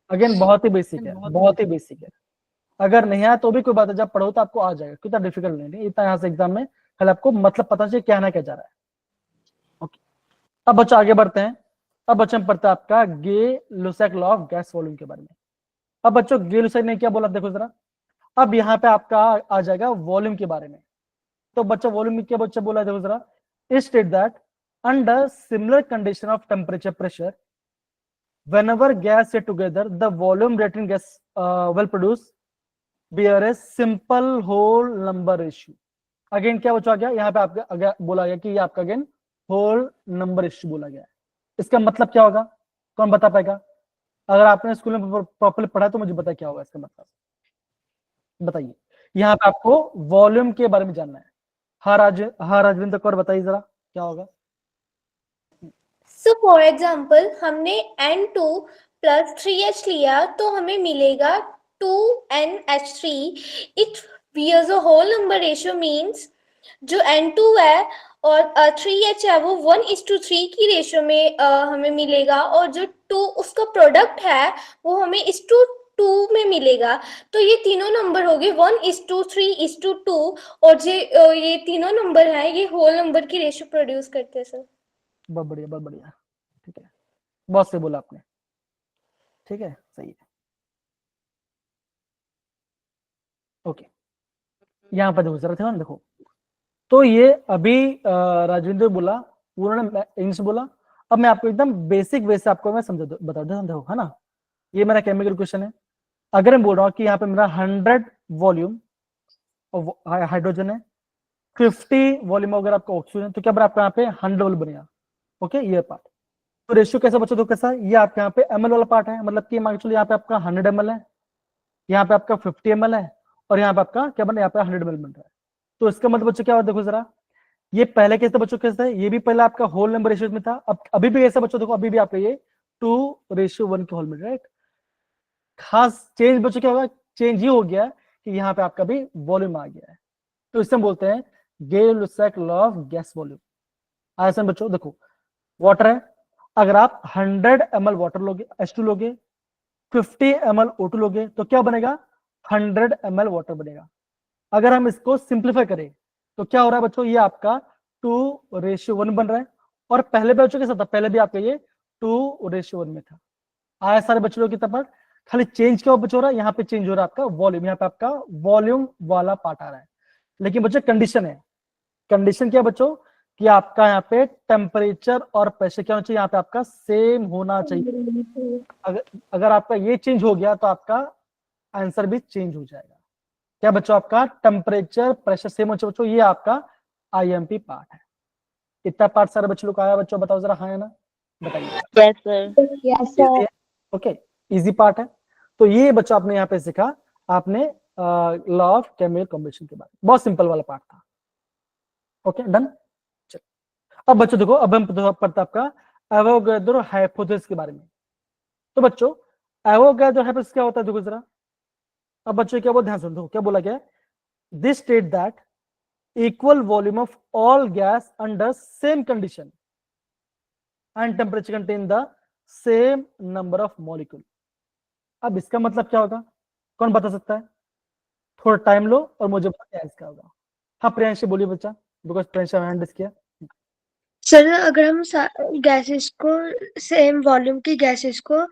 S1: अगेन बहुत ही बेसिक है, बहुत ही बेसिक है। अगर नहीं आया तो भी कोई बात है, जब पढ़ो तो आपको आ जाएगा, कितना डिफिकल्ट नहीं है इतना। यहाँ से एग्जाम में कल आपको मतलब पता चाहिए क्या ना क्या जा रहा है। ओके, अब बच्चों आगे बढ़ते हैं। अब बच्चों हम पढ़ते हैं आपका Gay Lussac law of gas volume के बारे में। अब बच्चों गे लुसाक ने क्या बोला देखो जरा, अब यहाँ पे आपका आ जाएगा वॉल्यूम के बारे में। तो बच्चा वॉल्यूम में क्या बच्चा बोला देखो जरा, it state that under similar condition of temperature pressure whenever gas sit together the volume reactant gas will produce bear a simple whole number ratio। Again क्या बचा गया यहाँ पे आपका अगर बोला गया कि ये आपका अगेन होल नंबर रेशियो बोला गया है। इसका मतलब क्या होगा, कौन बता पाएगा? अगर आपने स्कूल में प्रॉपर्ली पढ़ा तो मुझे बता क्या होगा इसका मतलब, बताइए। यहाँ पे आपको वॉल्यूम के बारे में जानना है। हाँ राजविंद्र कौर बताइए जरा क्या होगा।
S3: सो फॉर एग्जाम्पल हमने N2 प्लस 3H लिया तो हमें मिलेगा 2NH3। It bears a whole number ratio means जो N2 है और 3H है वो 1:3 की रेशियो में हमें मिलेगा, और जो 2 उसका प्रोडक्ट है वो हमें 1:2 में मिलेगा। तो ये तीनों नंबर हो गए 1:3:2, और ये तीनों नंबर है ये होल नंबर की रेशियो प्रोड्यूस करते हैं सर।
S1: बहुत बढ़िया बहुत बढ़िया, ठीक है, बहुत सही बोला आपने, ठीक है सही है। ओके, यहाँ पर देखो जरा ध्यान देखो, तो ये अभी राजेंद्र बोला, उन्होंने इंग्लिश बोला, अब मैं आपको एकदम बेसिक वे से आपको मैं बता दूं, देखो है ना, ये मेरा केमिकल क्वेश्चन है। अगर मैं बोल रहा हूँ कि यहाँ पे मेरा 100 वॉल्यूम हाइड्रोजन है, 50 वॉल्यूम अगर आपका ऑक्सीजन है, तो क्या आपका यहाँ पे 100 बनेगा। ओके, ये पार्ट। तो रेशियो कैसा बच्चों, तो कैसा, ये आपके यहाँ पे ml वाला पार्ट है, मतलब कि मान के चलो यहाँ पे आपका 100 ml है, यहाँ पे आपका 50 ml है, और यहाँ पे आपका क्या बना, यहाँ पे 100 ml बन रहा है। तो इसका मतलब बच्चों क्या हुआ, देखो जरा, ये पहले कैसे बच्चों कैसे है, ये भी पहले आपका होल नंबर रेशियो में था, अब अभी भी ऐसा बच्चों देखो, अभी भी आपका ये 2:1 के होल में, राइट। खास चेंज बच्चों क्या होगा, चेंज ये हो गया कि यहाँ पे आपका भी वॉल्यूम आ गया है। तो इससे हम बोलते हैं गे-लुसाक लॉ ऑफ गैस वॉल्यूम। ऐसा बच्चों देखो, वाटर है, अगर आप 100 ml वाटर लोगे, H2 लोगे, 50 ml O2 लोगे, तो क्या बनेगा, 100 ml वाटर बनेगा। अगर हम इसको सिंप्लीफाई करें तो क्या हो रहा है बच्चों, ये आपका 2:1 बन रहा है, और पहले भी बच्चों के साथ था, पहले भी आपका ये 2:1 में था। आया सारे बच्चों की तरफ, खाली चेंज क्या बच्चों हो रहा है, यहाँ पे चेंज हो रहा है आपका वॉल्यूम, यहाँ पे आपका वॉल्यूम वाला पार्ट आ रहा है। लेकिन बच्चों कंडीशन है, कंडीशन क्या बच्चों, कि आपका यहाँ पे टेम्परेचर और प्रेशर क्या होना चाहिए, यहाँ पे आपका सेम होना चाहिए। अगर आपका ये चेंज हो गया तो आपका आंसर भी चेंज हो जाएगा। क्या बच्चों, आपका टेम्परेचर प्रेशर सेम हो चाहिए बच्चों, ये आपका आईएमपी पार्ट है। इतना पार्ट सारे बच्चों को आया बच्चों, बताओ जरा, हाँ है ना, बताइए।
S5: Yes sir.
S4: Yes sir.
S1: Okay, easy part है। तो ये बच्चों आपने यहाँ पे सीखा, आपने लॉ ऑफ केमिकल कॉम्बिनेशन के बारे में, बहुत सिंपल वाला पार्ट था। Okay, done. अब बच्चों देखो, अब हम पढ़ते आपका एवोगैड्रो हाइपोथेसिस के बारे में। तो बच्चों एवोगैड्रो हाइपोथेसिस क्या होता है, देखो जरा। अब बच्चों क्या बोल, ध्यान सुनो, क्या बोला गया, this state that equal volume of all gas under same condition and temperature contain the same number of molecule. अब इसका मतलब क्या होगा, कौन बता सकता है, थोड़ा टाइम लो और मुझे बताया इसका होगा। हाँ प्रियांशी बोलिए बच्चा, बिकॉज प्रियांशी हैंड रेज किया।
S4: सर अगर हम गैसेस को सेम वॉल्यूम की गैसेस को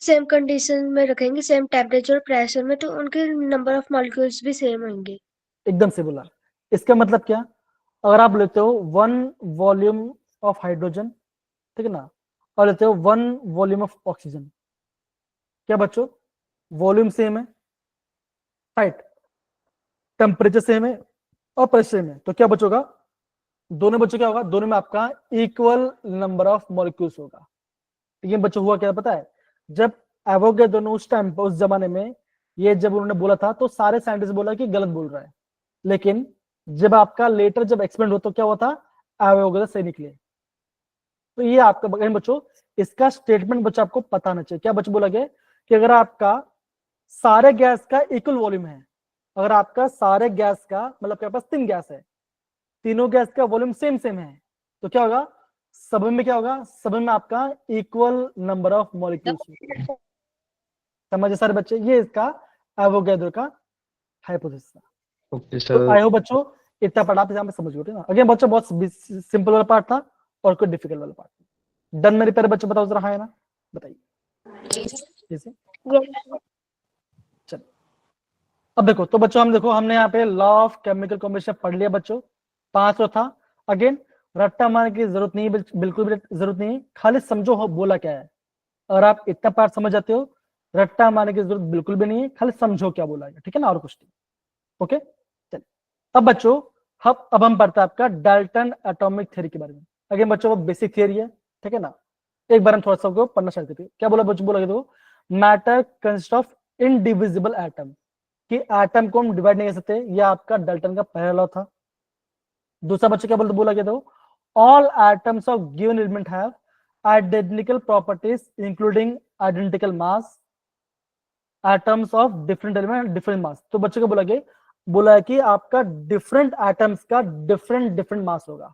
S4: सेम कंडीशन में रखेंगे, सेम टेम्परेचर प्रेशर में, तो उनके नंबर ऑफ मॉलिक्यूल्स भी सेम होंगे।
S1: एकदम से बोला। इसका मतलब क्या, अगर आप लेते हो 1 वॉल्यूम ऑफ हाइड्रोजन, ठीक है ना, और लेते हो 1 वॉल्यूम ऑफ ऑक्सीजन, क्या बच्चों, वॉल्यूम सेम है, राइट, टेम्परेचर सेम है और प्रेशर सेम है, तो क्या बचोगा, दोनों बच्चों क्या होगा, दोनों में आपका इक्वल नंबर ऑफ मॉलिक्यूल्स होगा। लेकिन बच्चों हुआ क्या पता है, जब एवोगैड्रो दोनों उस टाइम पर, उस जमाने में, ये जब उन्होंने बोला था तो सारे साइंटिस्ट बोला कि गलत बोल रहा है। लेकिन जब आपका लेटर जब एक्सपेरिमेंट हो तो क्या हुआ था, एवोगैड्रो सही निकले। तो ये आपका बच्चों, इसका स्टेटमेंट बच्चों आपको पता होना चाहिए। क्या बच्चों बोला गया कि अगर आपका सारे गैस का इक्वल वॉल्यूम है, अगर आपका सारे गैस का मतलब क्या पास 3 गैस है, तीनों गैस का वॉल्यूम सेम सेम है, तो क्या होगा, सब में क्या होगा, सब में आपका इक्वल नंबर ऑफ मॉलिक्यूल्स। समझे सारे बच्चे, ये इसका एवोगैड्रो का हाइपोथेसिस था।
S2: ओके
S1: तो आई
S2: सर।
S1: होप बच्चों इतना पढ़ा आप यहाँ पे समझ गए ना। अगेन बच्चों बहुत सिंपल वाला पार्ट था और कोई डिफिकल्ट वाला पार्ट। डन मेरे प्यारे बच्चों, बताओ जरा, हाँ है ना, बताइए। जैसे चलो अब देखो, तो बच्चों हम देखो, हमने यहाँ पे लॉ ऑफ केमिकल कॉम्बिनेशन पढ़ लिया बच्चों, 5 था। अगेन रट्टा मारने की जरूरत नहीं है, बिल्कुल भी जरूरत नहीं है, खाली समझो हो बोला क्या है। और आप इतना पार्ट समझ जाते हो, रट्टा मारने की जरूरत बिल्कुल भी नहीं है, खाली समझो क्या बोला है, ठीक है ना, और कुछ नहीं। ओके चलिए, अब बच्चों अब हम पढ़ते हैं आपका डाल्टन एटॉमिक थ्योरी के बारे में। अगेन बच्चों वो बेसिक थ्योरी है, ठीक है ना। एक बार हम थोड़ा सा पढ़ना स्टार्ट करते हैं। क्या बोला बच्चों, बोला देखो, matter consist of indivisible atom, कि एटम को हम डिवाइड नहीं कर सकते, ये आपका डाल्टन का पहला लॉ था। दूसरा बच्चों क्या बोला गया था, all atoms of given element have identical properties including identical mass, atoms of different element different mass. तो बच्चों को बोला है कि आपका डिफरेंट एटम्स का डिफरेंट मास होगा।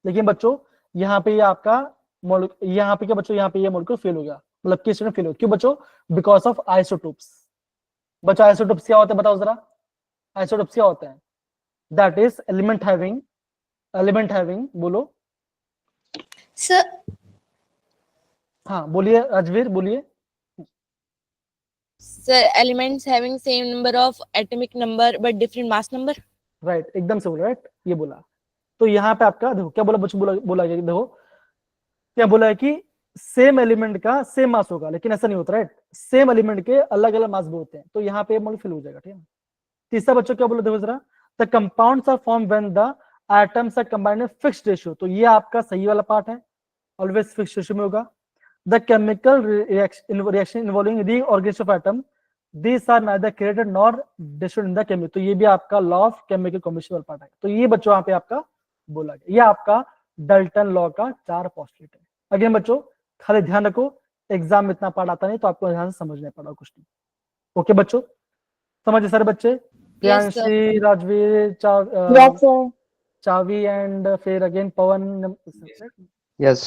S1: लेकिन बच्चों यहाँ पे ये आपका यहाँ पे क्या बच्चों, यहाँ पे ये मॉलिक्यूल फेल हो गया, मतलब किस फेल हो, क्यों बच्चों, बिकॉज ऑफ आइसोटोप्स। बच्चों आइसोटोप्स क्या होते हैं, बताओ जरा, आइसोटोप्स क्या होते हैं, दैट इज एलिमेंट हैविंग बोलो
S3: सर
S1: हाँ बोलिए राजवीर बोलिए।
S7: Sir, elements having same number of atomic number but different mass number.
S1: Right, एकदम से बोला, राइट, ये बोला। तो यहाँ पे आपका देखो क्या बोला बच्चों, बोला गया, देखो क्या बोला है कि सेम एलिमेंट का सेम मास होगा, लेकिन ऐसा नहीं होता, राइट? सेम एलिमेंट के अलग अलग मास भी होते हैं, तो यहाँ पे मॉलिक्यूल हो जाएगा, ठीक है। तीसरा बच्चों क्या बोला देखो जरा, the compounds are form when the atoms are combined in fixed ratio, तो ये आपका सही वाला पार्ट है, ऑलवेज फिक्स्ड रेशियो में होगा। The chemical reaction involving reorganisation of atom, these are neither created nor destroyed in the chemical, तो ये भी आपका लॉ ऑफ केमिकल कॉम्बिनेशन वाला पार्ट है। तो ये बच्चों यहाँ पे आपका बोला गया, ये आपका डाल्टन लॉ का 4 पोस्टुलेट है। अगेन बच्चों खाली ध्यान रखो, एग्जाम में इतना पार्ट आता नहीं, तो आपको ध्यान से समझना पड़ा कुछ नहीं। ओके बच्चों, समझे सारे बच्चे? प्रियांशी, राजवीर, चावी एंड फिर अगेन पवन।
S2: यस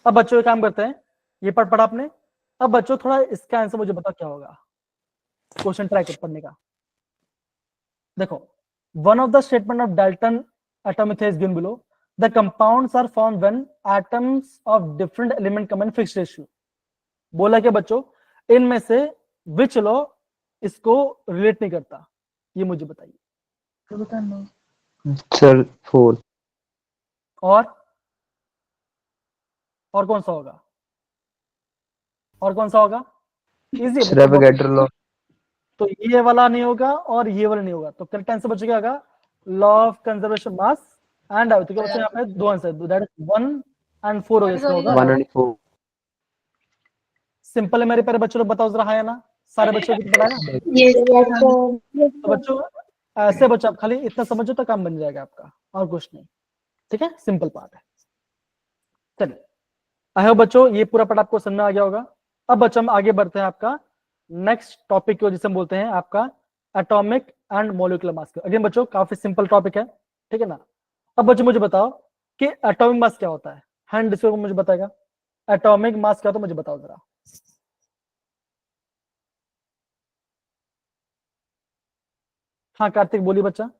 S1: अब बच्चों एक काम करते हैं, ये पार्ट पढ़ा आपने, अब बच्चों थोड़ा इसका आंसर मुझे बताओ क्या होगा, क्वेश्चन ट्राई कर पढ़ने का। देखो, one of the statement of Dalton atomic theory is given below, the compounds are formed when atoms of different element come in fixed ratio। बोला क्या बच्चों, इनमें से which law इसको रिलेट नहीं करता, ये मुझे बताइए।
S2: सर 4
S1: और कौन सा होगा, और कौन सा होगा? इजी है,
S2: एवोगैड्रो लॉ।
S1: तो ये वाला नहीं होगा और ये वाला नहीं होगा, तो करेक्ट आंसर बच्चों क्या होगा? Law of conservation mass and तो क्या बच्चों यहाँ पे दो आंसर, दैट इज 1 and 4 होगा, इसका होगा
S2: 1 and 4।
S1: सिंपल है मेरे प्यारे बच्चों, लोग बताओ जरा, हाँ या ना? सारे बच्चों को पता है ना? तो बच्चों ऐसे बच्चों आप खाली इतना समझो तो काम बन जाएगा आपका, और कुछ नहीं, ठीक है, सिंपल पार्ट है। चलिए, आई होप बच्चों ये पूरा पार्ट आपको समझ में आ गया होगा। अब बच्चों हम आगे बढ़ते हैं आपका नेक्स्ट टॉपिक को, जिसे हम बोलते हैं आपका atomic and molecular mass. Again बच्चों काफी सिंपल टॉपिक है, ठीक है ना? अब बच्चों मुझे बताओ कि एटॉमिक मास क्या होता है, हैंड डिस्प्ले को मुझे बताएगा एटॉमिक मास क्या, तो मुझे बताओ जरा। हाँ कार्तिक बोलिए बच्चा।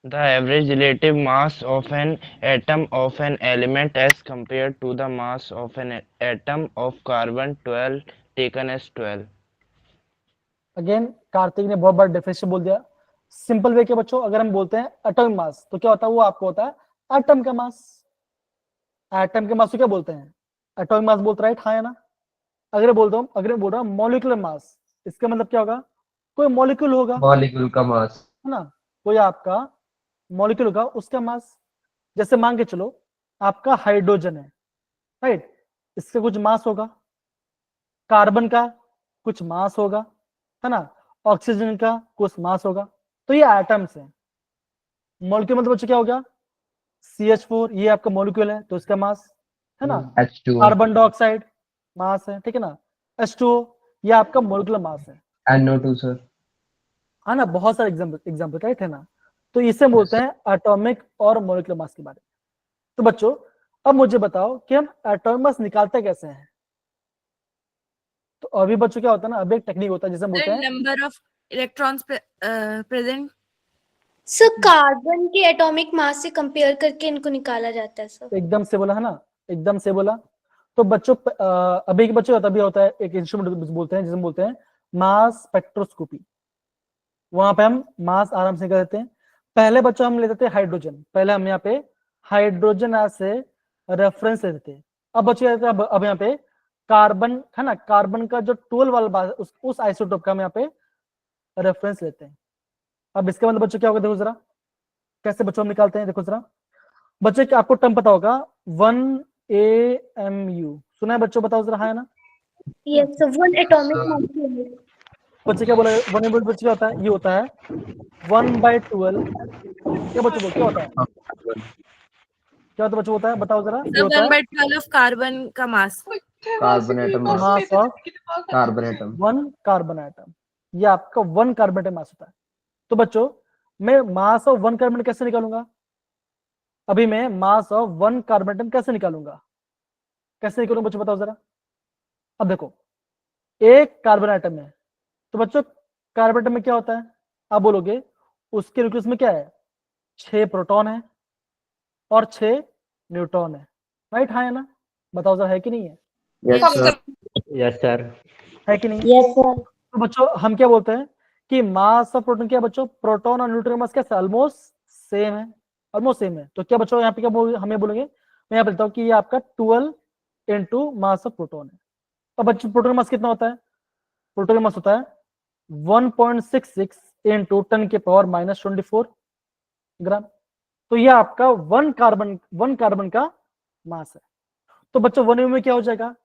S10: The average relative mass of an atom of an element as compared to the mass of an atom of carbon 12 taken as 12।
S1: Again Kartik ने बहुत बड़ा डेफिनेशन बोल दिया। सिंपल वे के बच्चों, अगर हम बोलते हैं एटॉमिक मास तो क्या होता है, वो आपको होता है एटम का मास। एटम के मास को क्या बोलते हैं? एटॉमिक मास बोलते, राइट? हाँ या ना? अगर बोल रहा हूँ मॉलिक्यूलर मास, इसका मतलब क्या होगा? कोई मॉलिक्यूल होगा,
S2: मॉलिक्यूल का मास,
S1: है ना? कोई आपका मॉलिक्यूल होगा, उसका मास। जैसे मान के चलो आपका हाइड्रोजन है, राइट? इसका कुछ मास होगा, कार्बन का कुछ मास होगा, है ना? ऑक्सीजन का कुछ मास होगा, तो ये एटम्स हैं। मॉलिक्यूल मतलब बच्चों क्या हो गया? CH4 ये आपका मॉलिक्यूल है, तो इसका मास है ना?
S2: H2O,
S1: कार्बन डाइऑक्साइड मास है, ठीक है ना? H2O ये आपका मॉलिक्यूलर मास है,
S2: NO2 सर।
S1: है ना? बहुत सारे एग्जाम्पल राइट है ना? तो इसे बोलते हैं एटॉमिक और मॉलिक्यूलर मास के बारे में। तो बच्चों अब मुझे बताओ कि हम एटॉमिक मास निकालते कैसे हैं? तो अभी बच्चों क्या होता है ना, अभी एक टेक्निक होता है जिसे हम बोलते हैं
S7: number of electrons present.
S3: Sir carbon के एटॉमिक मास से कंपेयर करके इनको निकाला जाता है सर।
S1: एकदम से बोला है ना, एकदम से बोला। तो बच्चों अभी के बच्चों तभी होता है एक इंस्ट्रूमेंट बोलते हैं जिसे हम बोलते हैं मास स्पेक्ट्रोस्कोपी। वहां पे हम मास आराम से कर देते हैं। पहले बच्चों हम लेते थे हाइड्रोजन, पहले हम यहाँ पे हाइड्रोजन से रेफरेंस लेते थे। अब बच्चों अब यहाँ पे कार्बन है ना, कार्बन का जो 12 वाला उस आइसोटोप का हम यहाँ पे रेफरेंस लेते हैं। अब इसके मतलब बच्चों क्या होगा, देखो जरा कैसे बच्चों हम निकालते हैं। देखो जरा बच्चे क्या आपको टर्म पता होगा 1 AMU सुना है बच्चों? बताओ जरा, हाँ है ना?
S3: Yes sir, 1 atomic molecule.
S1: बच्चे क्या बोला 1 बच्चे क्या होता है? ये होता है 1/12। क्या बच्चों क्या होता है? क्या होता है बच्चों होता है? बताओ जरा। ये होता है
S7: 1/12 कार्बन का mass.
S2: Carbon atom
S1: mass of
S2: carbon atom
S1: 1 carbon atom. ये आपका 1 कार्बन एटम मास होता है। तो बच्चों मैं मास ऑफ 1 कार्बन कैसे निकालूंगा? अभी मैं मास ऑफ 1 कार्बन एटम कैसे निकालूंगा? कैसे निकालूंगा बच्चों बताओ जरा। अब देखो एक कार्बन एटम है, तो बच्चों कार्बन एटम में क्या होता है? आप बोलोगे उसके न्यूक्लियस में क्या है? 6 प्रोटॉन है और 6 न्यूट्रॉन है, राइट? हाँ है ना? बताओ जरा, है कि नहीं है?
S2: यस सर, यस सर,
S1: है कि नहीं?
S3: Yes sir.
S1: तो बच्चों हम क्या बोलते हैं कि मास ऑफ प्रोटॉन क्या बच्चों? प्रोटॉन और न्यूट्रॉन मास क्या ऑलमोस्ट सेम है, ऑलमोस्ट सेम है। तो क्या बच्चों यहाँ पे क्या हमें बोलेंगे मैं यहाँ पे लिखता हूँ कि ये आपका 12 इंटू मास ऑफ प्रोटॉन है। अब बच्चों प्रोटॉन मास कितना होता है? प्रोटॉन मास होता है 1.66 इंटू 10 के पावर -24 ग्राम। तो ये आपका वन कार्बन का मास है। तो बच्चों 1 में क्या हो जाएगा?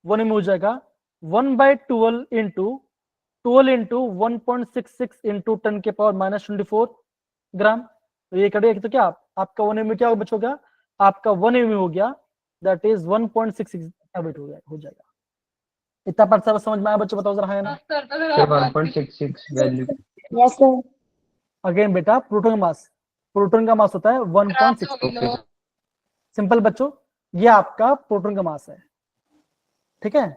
S1: 1 में हो जाएगा 1/12 इंटू 1.66 इंटू 10 के पावर -24 ग्राम। तो ये करेगा तो क्या आपका 1 में क्या बचोगा? आपका 1 में हो गया दैट इज 1.66 हैबिट हो जाएगा। इतना पार्ट सब समझ में आया बच्चों? बताओ जरा, है ना?
S2: Sir 1.66 value.
S4: Yes sir.
S1: Again बेटा प्रोटॉन का मास होता है 1.6। सिंपल बच्चों, ये आपका प्रोटॉन का मास है, ठीक है?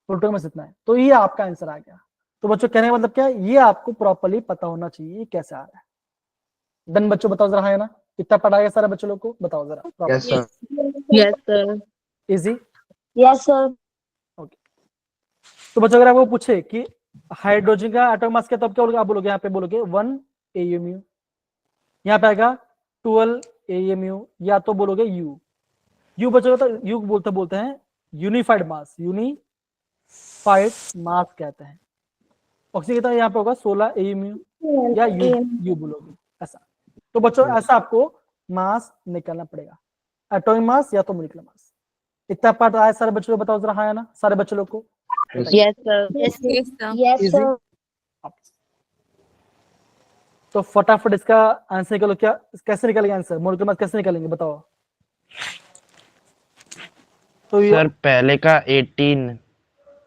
S1: प्रोटॉन में इतना है, तो ये आपका आंसर आ गया। तो बच्चों कहने का मतलब क्या है? ये आपको प्रॉपर्ली पता होना चाहिए कैसे आ रहा है। डन बच्चों, बताओ जरा, है ना? इतना पढ़ा गया सारे बच्चों लोग को? बताओ जरा।
S2: Yes sir.
S5: Yes sir.
S1: Easy.
S4: Yes sir.
S1: तो बच्चों अगर आपको पूछे कि हाइड्रोजन का एटॉमिक मास क्या, तो आप क्या बोलोगे? आप बोलोगे यहाँ पे बोलोगे 1 AU। यहाँ पे आएगा 12 AMU, या तो बोलोगे यू बच्चों तो यू बोलते हैं यूनिफाइड मास कहते हैं। ऑक्सीजन कितना यहाँ पे होगा 16 AMU या यू बोलोगे ऐसा। तो बच्चों ऐसा आपको मास निकालना पड़ेगा, एटॉमिक मास या तो मॉलिक्यूलर मास। इतना पार्ट आया सारे बच्चों को? बताओ जरा, है ना सारे बच्चों लोग को?
S5: Yes sir.
S4: Yes
S1: Easy?
S4: Sir.
S1: तो फटाफट इसका आंसर निकालो। क्या कैसे निकालेंगे आंसर? मॉलिक्यूलर मास कैसे निकालेंगे बताओ? तो
S10: सर पहले का 18,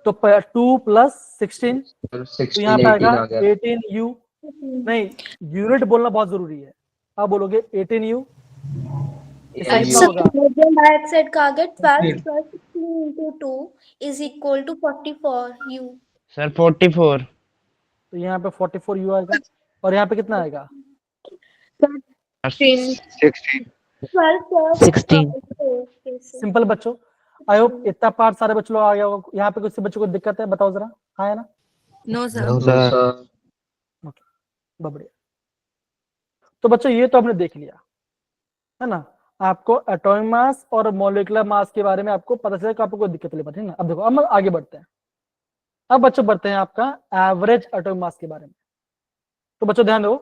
S1: तो 2 + 16, तो यहाँ पे आएगा 18U। नहीं, यूनिट बोलना बहुत जरूरी है। आप बोलोगे 18U। इसका कितना होगा?
S3: हाइड्रोजन डाइऑक्साइड का आ गया 12 + 16 into 2 is equal to 44U।
S10: Sir 44।
S1: तो यहाँ पे 44U आएगा, और यहाँ पे कितना आएगा?
S10: 16।
S1: सिंपल बच्चों, आई होप इतना पार्ट सारे बच्चों लोग आ गया होगा। यहाँ पे कुछ बच्चों को दिक्कत है? बताओ जरा, हाँ है ना?
S7: No sir.
S1: बढ़िया। तो बच्चों ये तो आपने देख लिया है ना, आपको एटॉमिक मास और मॉलिक्यूलर मास के बारे में आपको पता चला कि आपको कोई दिक्कत नहीं है ना। अब देखो, अब आगे बढ़ते हैं। अब बच्चों बढ़ते हैं आपका एवरेज एटॉमिक मास के बारे में। तो बच्चों ध्यान दो,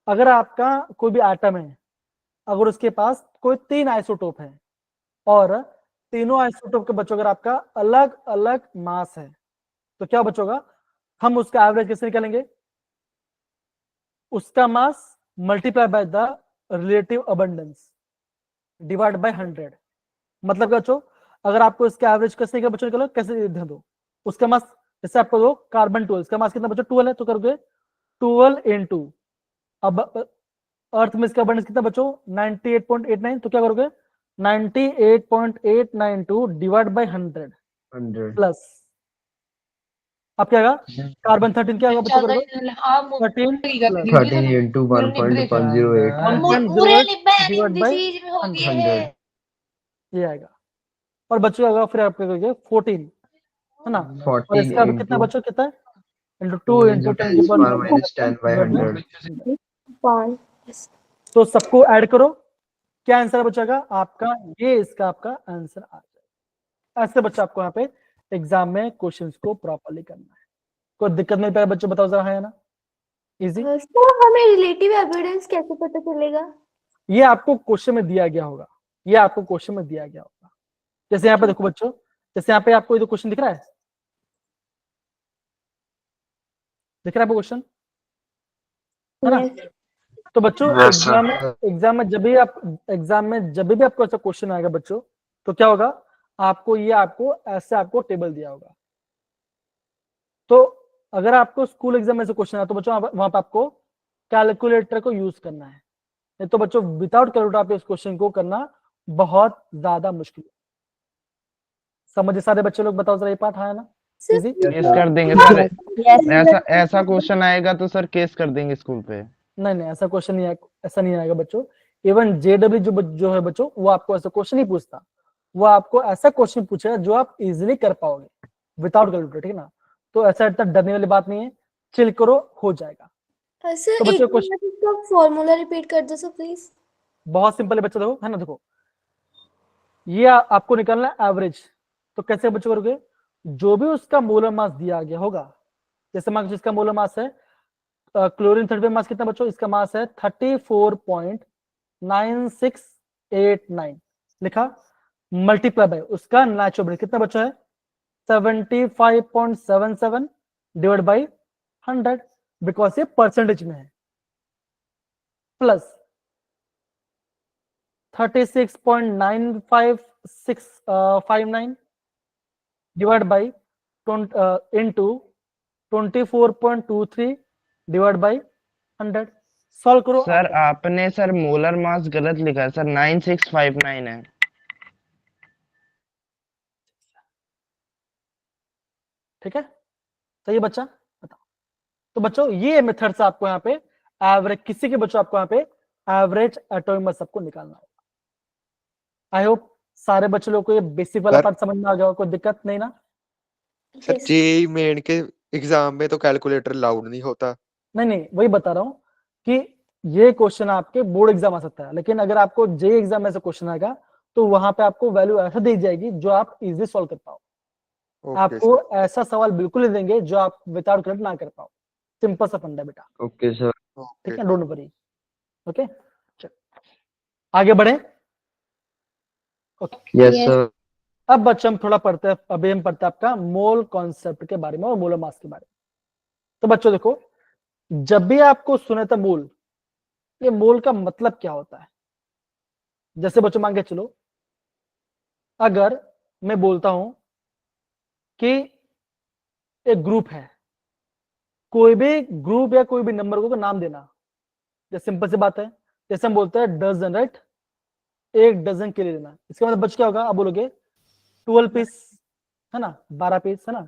S1: अगर आपका कोई भी एटम है, अगर उसके पास कोई 3 आइसोटोप है और तीनों आइसोटोप के बच्चों अगर आपका अलग अलग मास है, तो क्या बचोगा? हम उसका एवरेज कैसे निकालेंगे? उसका मास multiply by the relative abundance divide by 100। मतलब क्या बच्चों, अगर आपको इसका एवरेज कैसे निकालो बच्चों? निकालो कैसे? ध्यान दो, उसका मास जैसे आपको दो कार्बन 12, इसका मास कितना बच्चों? 12 है, तो करोगे 12 इंटू, अब अर्थ में इसका अबंडेंस कितना बच्चों? 98.89, तो क्या करोगे? 98.892 डिवाइड बाय 100 प्लस, अब क्या आएगा? कार्बन 13 क्या होगा बच्चों? करोगे 13 प्लस
S2: 13 into 1.108
S1: डिवाइड बाय 100, ये आएगा। और बच्चों अगर फिर आप करोगे 14 है ना, और
S2: 14
S1: इसका भी कितना
S2: into
S1: बच्चों? कितना है? इंटू 2 इंटू 10 की पावर
S2: -10/100।
S1: तो सबको ऐड करो, क्या आंसर बचेगा आपका? ये इसका आपका आंसर आ जाएगा। ऐसे बच्चा आपको यहाँ पे एग्जाम में क्वेश्चंस को प्रॉपर्ली करना है। कोई दिक्कत नहीं पाया बच्चों? बताओ जरा, है ना इजी?
S3: सर हमें रिलेटिव एविडेंस कैसे पता चलेगा?
S1: ये आपको क्वेश्चन में दिया गया होगा, ये आपको क्वेश्चन में दिया गया होगा। जैसे यहाँ पे देखो बच्चों, जैसे यहाँ पे आपको ये क्वेश्चन दिख रहा है, दिख रहा है क्वेश्चन, है ना? तो बच्चों एग्जाम में जब भी आपको ऐसा क्वेश्चन आएगा बच्चों, तो क्या होगा? आपको ये आपको ऐसे आपको टेबल दिया होगा। तो अगर आपको स्कूल एग्जाम में से क्वेश्चन आया, तो बच्चों वहां पे आपको कैलकुलेटर को यूज करना है। नहीं तो बच्चों विदाउट कैलकुलेटर आप इस क्वेश्चन को करना बहुत ज्यादा मुश्किल है। समझे सारे बच्चे लोग? बताओ जरा, ये पार्ट है ना इजी?
S10: केस कर देंगे सर। ऐसा क्वेश्चन आएगा तो सर केस कर देंगे स्कूल पे।
S1: नहीं ऐसा क्वेश्चन नहीं आएगा, ऐसा नहीं आएगा बच्चों। इवन जेडब्ल्यू जो है बच्चों, वो आपको ऐसा क्वेश्चन नहीं पूछता, वो आपको ऐसा क्वेश्चन पूछेगा जो आप इजीली कर पाओगे विदाउट कैलकुलेटर, ठीक है ना? तो ऐसा इतना डरने वाली बात नहीं है, चिल करो, हो जाएगा।
S3: सर
S1: तो
S3: एक
S1: बच्चों
S3: बार इसका फॉर्मूला रिपीट कर दो सर प्लीज।
S1: बहुत सिंपल है बच्चों, देखो है ना, देखो ये आपको निकालना है एवरेज। तो कैसे बच्चों करोगे, जो भी उसका मोलर मास दिया गया होगा, जैसे मान जिसका मोलर मास है क्लोरीन 35 मास कितना बच्चों, इसका मास है 34.9689 लिखा, मल्टीप्लाई बाय उसका नेचुरल कितना बच्चों है 75.77 डिवाइड बाई 100, बिकॉज ये परसेंटेज में है, plus 36.95659 divide by into 24.23 divide by 100। Solve करो
S10: सर आपने सर मोलर मास गलत लिखा है सर, 9659 है।
S1: ठीक है, सही बच्चा, बताओ। तो बच्चों ये मेथड से आपको यहाँ पे एवरेज, किसी के बच्चों आपको यहाँ पे एवरेज एटॉमिक मास सबको निकालना होगा। आई होप सारे बच्चों लोग को ये बेसिक वाला पार्ट समझ में आ गया, कोई दिक्कत नहीं ना?
S11: सर जेईई मेन के एग्जाम में तो कैलकुलेटर अलाउड नहीं होता।
S1: नहीं, वही बता रहा हूँ कि ये क्वेश्चन आपके बोर्ड एग्जाम आ सकता है, लेकिन अगर आपको जेईई एग्जाम में से क्वेश्चन आएगा तो वहां पे आपको वैल्यू ऐसा दी जाएगी जो आप इजीली सॉल्व कर पाओ। आपको ऐसा सवाल बिल्कुल नहीं देंगे जो आप विदाउट करेक्ट ना कर पाओ। सिंपल सा फंडा बेटा।
S2: Okay sir.
S1: ठीक है, डोंट वरी। ओके, आगे बढ़े। Okay,
S2: yes sir.
S1: अब बच्चे हम थोड़ा पढ़ते हैं, अभी हम पढ़ते हैं आपका मोल कॉन्सेप्ट के बारे में और मोलर मास के बारे में। तो बच्चों देखो, जब भी आपको सुने तो मोल, ये मोल का मतलब क्या होता है? जैसे बच्चों मान के चलो, अगर मैं बोलता हूं कि एक ग्रुप है, कोई भी ग्रुप या कोई भी नंबर को नाम देना, जैसे सिंपल सी बात है, जैसे हम बोलते हैं डजन, राइट, एक डजन के लिए देना, इसका मतलब बच्चे क्या होगा, आप बोलोगे 12 पीस है ना, 12 पीस है ना।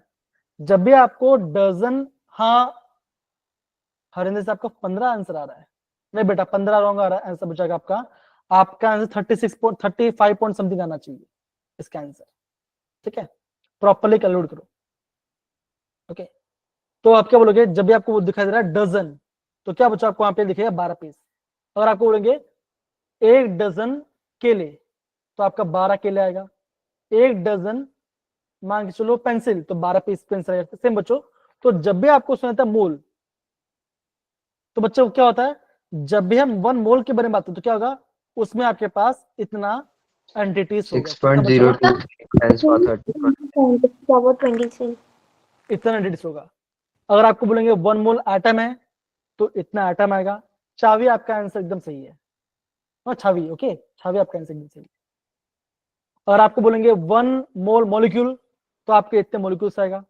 S1: जब भी आपको डजन, हाँ हरिंदर से आपका 15 आंसर आ रहा है, नहीं बेटा 15 रॉन्ग आ रहा है आंसर बचेगा आपका आंसर 35 पॉइंट समथिंग आना चाहिए इसका आंसर। ठीक है, प्रॉपर्ली कैलकुलेट करो। ओके, तो आप क्या बोलोगे, जब भी आपको वो दिखाई दे रहा है डजन, तो क्या बच्चा आपको वहां पे दिखेगा 12 पीस। अगर आपको बोलेंगे एक डजन केले, तो आपका 12 केले आएगा। एक डजन मान के चलो पेंसिल, तो 12 पीस पेंसिल आएगा। सेम बच्चों, तो जब भी आपको सुनाता है मोल, तो बच्चों क्या होता है, जब भी हम 1 मोल के बारे में बात करते तो क्या होगा, उसमें आपके पास इतना एंटिटीज होगा,
S2: 6.02
S1: इतना एंटिटीज होगा। अगर आपको बोलेंगे 1 मोल एटम है, तो इतना एटम आएगा। चावी आपका आंसर एकदम सही है, और छावी, ओके, छावी आपका आंसर एकदम सही है। अगर आपको बोलेंगे 1 मोल मॉलिक्यूल, तो आपके इतने मॉलिक्यूल्स आएगा।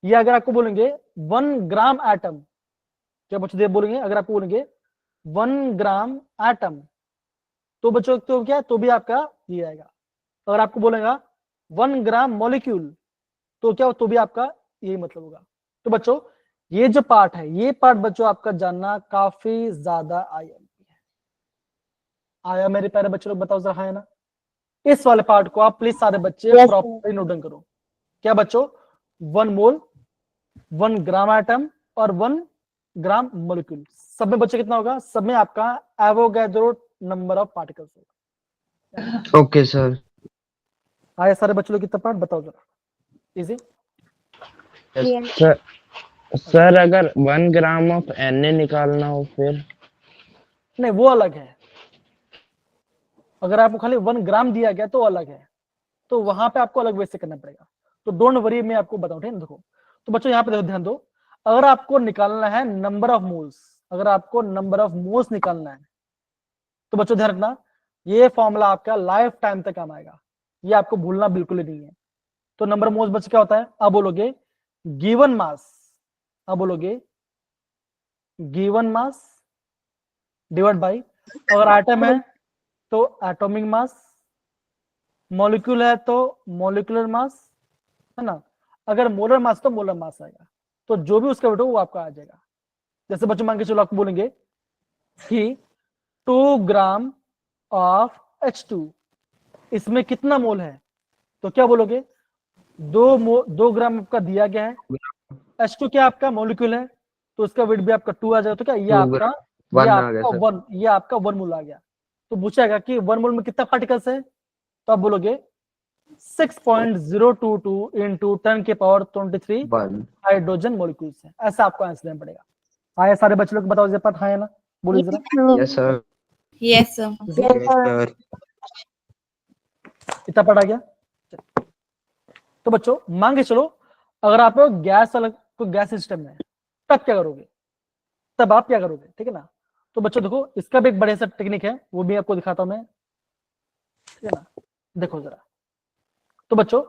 S1: या अगर आपको बोलेंगे 1 ग्राम एटम, क्या बच्चों देव बोलेंगे, अगर आपको बोलेंगे 1 ग्राम एटम, तो बच्चों तो क्या, तो भी आपका ये आएगा। अगर आपको बोलेगा 1 ग्राम मॉलिक्यूल, तो क्या, तो भी आपका यही मतलब होगा। तो बच्चों ये जो पार्ट है, ये पार्ट बच्चों आपका जानना काफी ज्यादा आईएमपी है। आया मेरे प्यारे बच्चों लोग, बताओ जरा, है ना? इस वाले पार्ट को आप प्लीज सारे बच्चे प्रॉपर्ली नोट डाउन करो। क्या बच्चों, 1 मोल, 1 ग्राम एटम और 1 ग्राम मॉलिक्यूल, सब में बच्चे कितना होगा, सब में आपका एवोगैड्रो नंबर ऑफ पार्टिकल्स होगा।
S2: Okay sir.
S1: आया सारे बच्चों लोग कितना पार्ट बताओ जरा, इजी।
S10: सर अगर 1 ग्राम ऑफ Na निकालना हो फिर?
S1: नहीं, वो अलग है। अगर आपको खाली 1 ग्राम दिया गया तो अलग है, तो वहां पे आपको अलग वे से करना पड़ेगा। तो डोंट वरी, मैं आपको बताऊं, ठीक है? देखो, तो बच्चों यहाँ पे देखो, ध्यान दो, अगर आपको निकालना है नंबर ऑफ मोल्स, अगर आपको नंबर ऑफ मोल्स निकालना है, तो बच्चों ध्यान रखना, ये फॉर्मूला आपका लाइफ टाइम तक काम आएगा, ये आपको भूलना बिल्कुल ही नहीं है। तो नंबर ऑफ मोल्स बच्चे क्या होता है, आप बोलोगे गिवन मास, आप बोलोगे गिवन मास डिवाइड बाई, अगर एटम है तो एटॉमिक मास, मॉलिक्यूल है तो मॉलिक्यूलर मास, है ना। अगर मोलर मास तो मोलर मास आएगा। तो जो भी उसका वेट हो वो आपका आ जाएगा। जैसे बच्चों मान के चलो, आपको बोलेंगे कि 2 ग्राम ऑफ H2, इसमें कितना मोल है, तो क्या बोलोगे, 2 ग्राम आपका दिया गया है, H2 क्या आपका मॉलिक्यूल है, तो उसका वेट भी आपका 2 आ जाएगा। तो क्या ये आपका 1 मोल आ गया। तो पूछेगा कि 1 मोल में कितना पार्टिकल्स है, तो आप बोलोगे 6.022 into 10⁻23
S2: 1
S1: हाइड्रोजन मॉलिक्यूल्स है। ऐसा आपको आंसर देना पड़ेगा। हाँ, ये सारे बच्चे लोग बताओ जरा, हाँ है ना, बोलिए जरा।
S2: Yes sir
S7: yes sir.
S11: Yes sir
S1: इतना पढ़ा गया। तो बच्चों मान के चलो अगर आप लोग गैस वाला कोई गैस सिस्टम में है, तब क्या करोगे, तब आप क्या करोगे, ठीक है ना। तो बच्चों देखो इसका भी एक बड़े सा टेक्निक है, वो भी आपको दिखाता हूं मैं, ठीक है ना। देखो जरा, तो बच्चों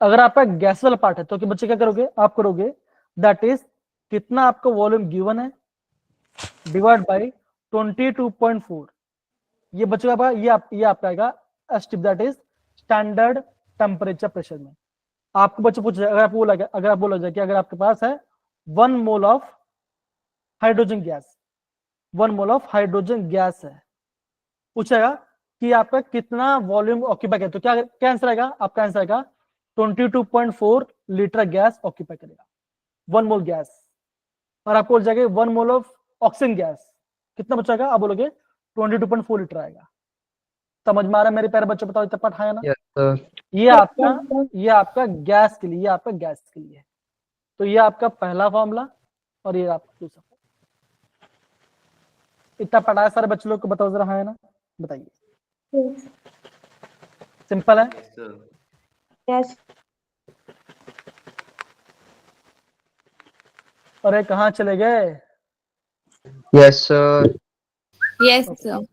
S1: अगर आपका गैस वाला पार्ट है तो कि बच्चे क्या करोगे, आप करोगे दैट इज कितना आपका वॉल्यूम गिवन है डिवाइड बाय 22.4। ये बच्चों का ये आपका आएगा ST, that is standard temperature pressure में। आपको बच्चों पूछ अगर आपको बोला जाए कि अगर आपके पास है 1 mole of hydrogen gas, 1 mole of hydrogen gas है, पूछेगा कि आपका कितना वॉल्यूम ऑक्यूपाई करे, तो क्या आंसर आएगा आपका, आंसर आएगा 22.4 लीटर गैस ऑक्यूपाई करेगा 1 मोल गैस। और आपको बोल जाएगा 1 मोल ऑफ ऑक्सीजन गैस कितना बचेगा, आप बोलोगे 22.4 लीटर आएगा। समझ में आ रहा है मेरे प्यारे बच्चों, बताओ इतना पढ़ा है ना।
S2: यस सर
S1: ये आपका गैस के लिए, ये आपका गैस के लिए है। तो ये आपका पहला फॉर्मूला और ये आपका दूसरा। इतना पढ़ा है सारे बच्चे लोग को, बताओ जरा, हाँ है ना, बताइए। सिंपल है।
S4: यस
S1: अरे कहाँ चले गए।
S2: Yes sir
S7: yes sir.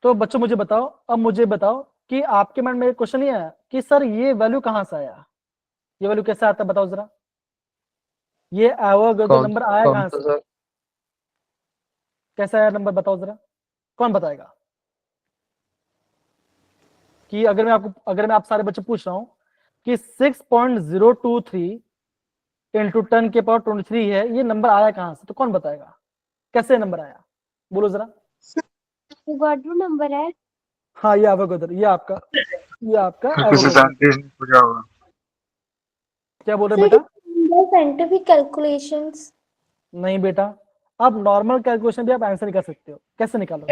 S1: तो बच्चों मुझे बताओ, अब मुझे बताओ कि आपके मन में क्वेश्चन ये आया कि सर ये वैल्यू कहाँ से आया, ये वैल्यू कैसे आता है, बताओ जरा। ये एवोगाड्रो नंबर आया
S2: कौन
S1: कहाँ
S2: सा
S1: से,
S2: सर
S1: कैसा आया नंबर, बताओ जरा, कौन बताएगा। कि अगर मैं आप सारे बच्चे पूछ रहा हूँ कि 6.023 इंटू 10⁻23 है, ये नंबर आया कहाँ से, तो कौन बताएगा कैसे नंबर आया, बोलो जरा।
S4: एवोगाड्रो नंबर है।
S1: हाँ ये एवोगाड्रो, ये आपका एवोगाड्रो। क्या बोल रहे बेटा।
S3: Scientific calculations.
S1: नहीं बेटा, आप नॉर्मल कैलकुलेशन भी आप आंसर निकाल सकते हो, कैसे निकालो।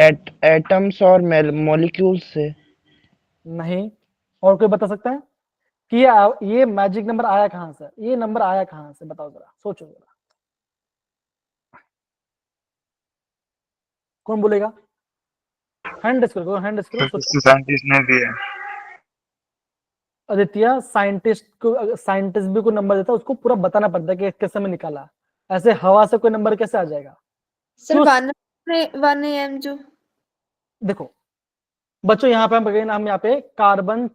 S10: एटम्स और मॉलिक्यूल्स से।
S1: नहीं, और कोई बता सकता है कि ये मैजिक नंबर आया कहाँ से, ये नंबर आया कहाँ से, बताओ जरा, सोचो जरा, कौन बोलेगा। हैंड रेस करो, हैंड रेस करो, सोचो।
S9: साइंटिस्ट ने दिया।
S1: आदित्य साइंटिस्ट भी कोई नंबर देता है उसको पूरा बताना पड़ता है कि कैसे में निकाला, ऐसे हवा से कोई नंबर कैसे आ जाएगा।
S7: सर
S1: क्यों?
S7: 1 AM जो
S1: देखो बच्चों यहाँ पे हम यहाँ पे कार्बन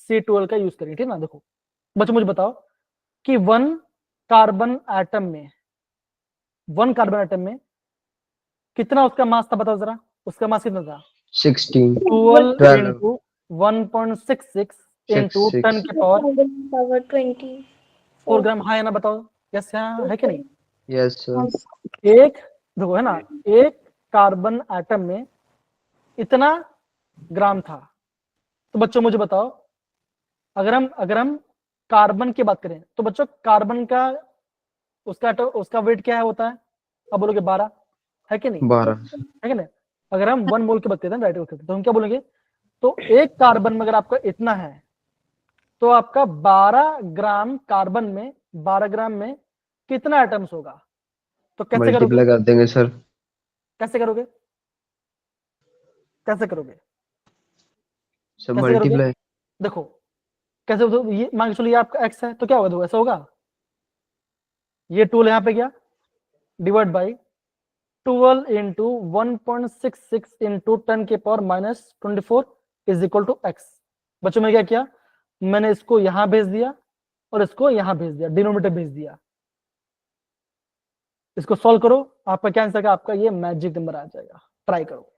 S1: C12 का यूज करेंगे, ठीक ना। देखो बच्चों मुझे बताओ कि 1 कार्बन एटम में कितना उसका मास था, बताओ जरा, उसका मास कितना था।
S2: 16
S1: 12 into 1.66 into 10⁻24 ग्राम, हाँ है ना, बताओ। यस है कि नहीं।
S2: यस सर
S1: एक देखो है ना, एक कार्बन एटम में इतना ग्राम था। तो बच्चों मुझे बताओ अगर हम कार्बन की बात करें तो बच्चों कार्बन का उसका वेट क्या होता है, अब बोलोगे 12 है कि नहीं,
S2: 12
S1: है कि नहीं। अगर हम 1 मोल की बात करते हैं राइट करते हैं, तो हम क्या बोलेंगे, तो एक कार्बन में अगर आपका इतना है तो आपका 12 ग्राम कार्बन में 12 ग्राम में कितना एटम्स होगा। तो कैसे करोगे,
S2: मल्टीप्लाई कर देंगे सर।
S1: कैसे करोगे, कैसे करोगे,
S2: सर
S1: कैसे करोगे।
S2: मल्टीप्लाई
S1: देखो कैसे, तो ये मान के चलो ये आपका x है, तो क्या होगा, देखो ऐसा होगा, ये 12 यहाँ पे गया divide by 12 into 1.66 into 10⁻⁻24 is equal to x। बच्चों मैंने क्या किया, मैंने इसको यहां भेज दिया और इसको यहां भेज दिया, डिनोमिनेटर भेज दिया। इसको सॉल्व करो, आपका क्या आंसर, आपका ये मैजिक नंबर आ जाएगा। ट्राई करो,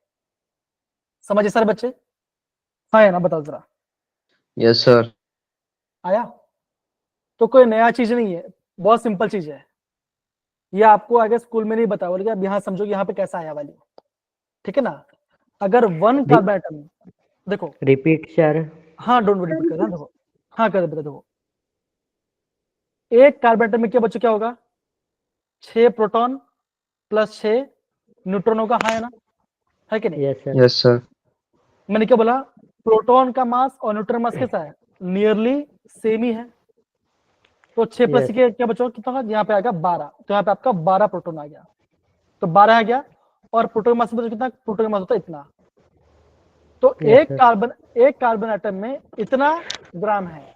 S1: समझे सारे बच्चे, हाँ या ना, बताओ जरा।
S2: यस सर
S1: आया। तो कोई नया चीज नहीं है, बहुत सिंपल चीज है, ये आपको आगे स्कूल में नहीं बताया, बोलेगा अब यहाँ समझो कि यहाँ पे कैसा आया वैल्यू, ठीक है ना। अगर 1 कार्बन एटम, देखो
S12: रिपीट सर।
S1: हाँ डोंट वरी, रिपीट कर, देखो हाँ कर बेटा, देखो एक कार्बन एटम में क्या बच्चों क्या होगा, 6 प्रोटॉन प्लस 6 न्यूट्रॉन होगा, हाँ है ना, है कि नहीं।
S12: Yes sir.
S2: यस सर
S1: मैंने क्या बोला, प्रोटॉन का मास और न्यूट्रॉन मास कैसा है, नियरली सेम ही है। तो 6 प्लस
S2: Yes.
S1: क्या बचा, कितना होगा, यहाँ पे आएगा 12, तो यहाँ पे आपका 12 प्रोटॉन आ गया, तो 12 आ गया। और प्रोटॉन मास कितना, प्रोटॉन मास होता है इतना। तो
S2: Yes,
S1: एक
S2: sir.
S1: कार्बन एटम में इतना ग्राम है,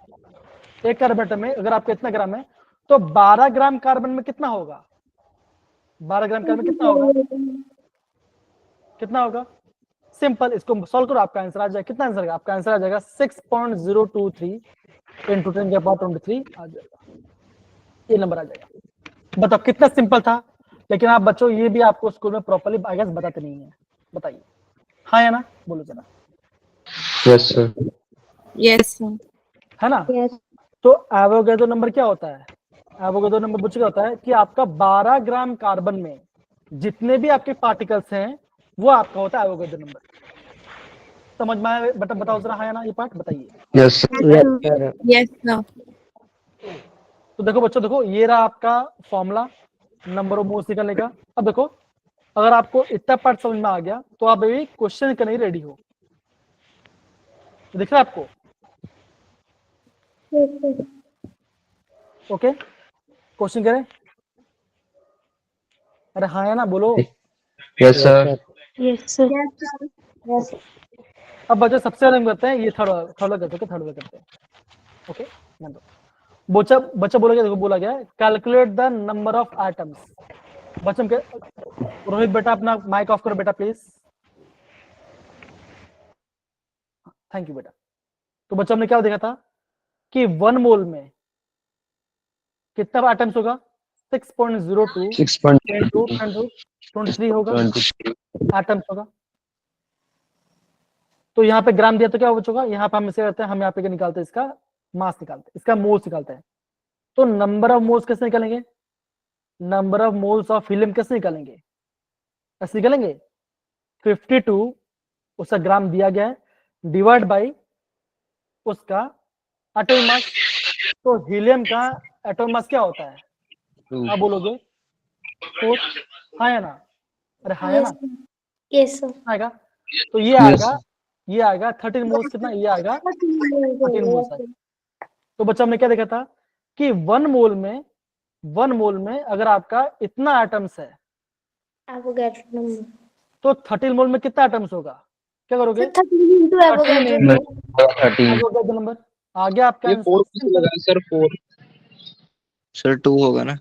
S1: एक कार्बन एटम में अगर आपका इतना ग्राम है, तो 12 ग्राम कार्बन में कितना होगा, 12 ग्राम कार्बन कितना होगा, कितना होगा, सिंपल, इसको सॉल्व करो, आपका आंसर आ जाएगा। कितना आंसर आएगा, आपका आंसर आ जाएगा 6.023 into 10 के पावर 23 आ जाएगा, ये नंबर आ जाएगा। बताओ कितना सिंपल था। लेकिन आप बच्चों ये भी आपको स्कूल में प्रॉपर्ली आई गेस बताते नहीं है, बताइए हाँ या ना, बोलो जरा।
S2: Yes, sir.
S7: यस
S1: है ना।
S4: Yes.
S1: तो एवोगैड्रो नंबर क्या होता है, एवोगैड्रो नंबर बच्चों क्या होता है कि आपका 12 ग्राम कार्बन में जितने भी आपके पार्टिकल्स हैं वो आपका होता है एवोगैड्रो नंबर। समझ में आया बेटा, बताओ जरा हाँ या ना, ये पार्ट बताइए।
S2: Yes, sir.
S7: यस
S1: तो देखो बच्चों, देखो ये रहा आपका फॉर्मूला नंबर ऑफ मोल्स निकलने का। अब देखो अगर आपको इतना पार्ट समझ में आ गया तो आप अभी क्वेश्चन करने रेडी हो, दिख रहा है आपको, ओके क्वेश्चन करें, अरे हाँ या ना बोलो।
S2: Yes, sir.
S4: Yes, sir.
S3: Yes.
S1: अब बच्चों सबसे पहले हम करते हैं ये थर्ड वाला करते हैं, ओके। बच्चा बोला गया, देखो बोला गया calculate the number of atoms. बच्चों के रोहित बेटा अपना माइक ऑफ करो बेटा प्लीज, थैंक यू बेटा। तो बच्चों हमने क्या देखा था कि 1 मोल में कितना एटम्स होगा, 6.02 into 10⁻23 होगा
S2: 23.
S1: एटम्स होगा। तो यहाँ पे ग्राम दिया तो क्या बचोगा, यहाँ पे हम इसे करते हैं, हम यहाँ पे क्या निकालते हैं, इसका मास निकालते हैं, इसका मोल्स निकालते हैं। तो नंबर ऑफ मोल्स कैसे निकालेंगे, number of moles of helium कैसे निकालेंगे, ऐसे निकालेंगे 52 उसका ग्राम दिया गया है डिवाइड बाई उसका एटॉमिक मास। तो हीलियम का एटॉमिक मास क्या होता है, आप बोलोगे 4, हाँ या ना, अरे हाँ या ना
S3: Yes, sir.
S1: आएगा। तो ये आएगा, ये आएगा 13 मोल्स, कितना ये आएगा 13 मोल्स आएगा। तो बच्चा हमने क्या देखा था कि 1 मोल में अगर आपका इतना एटम्स है
S3: Avogadro number.
S1: तो 13 मोल में कितना एटम्स होगा, क्या करोगे,
S3: 13 into Avogadro number.
S2: 13.
S1: Avogadro number आ गया आपका
S8: ये 4
S1: आंसर।
S8: किसको लगा सर, 4 सर 2 होगा ना।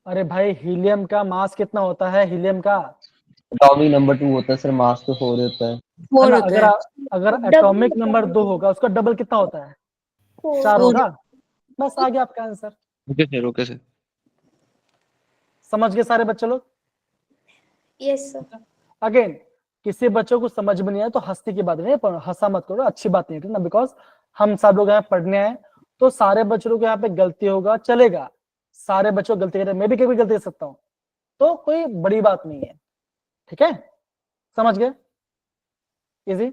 S1: अरे भाई हीलियम का मास कितना होता है, हीलियम का
S2: Atomic number 2 होता है सर, मास तो 4 होता है।
S7: फोर
S1: ना,
S7: होता है।
S1: अगर एटॉमिक नंबर 2 होगा उसका डबल कितना होता है, 4 होगा। बस आ गया आपका आंसर।
S8: Okay sir.
S1: समझ गए सारे बच्चे लोग।
S3: Yes, sir.
S1: अगेन किसी बच्चों को समझ में नहीं आया तो हंसने की बात नहीं है, हंसा मत करो, अच्छी बात नहीं है ना, बिकॉज हम सब लोग यहाँ पढ़ने आए, तो सारे बच्चों को यहाँ पे गलती होगा, चलेगा, सारे बच्चों गलती करते हैं, मैं भी कभी गलती कर सकता हूँ, तो कोई बड़ी बात नहीं है, ठीक है, समझ गए, easy,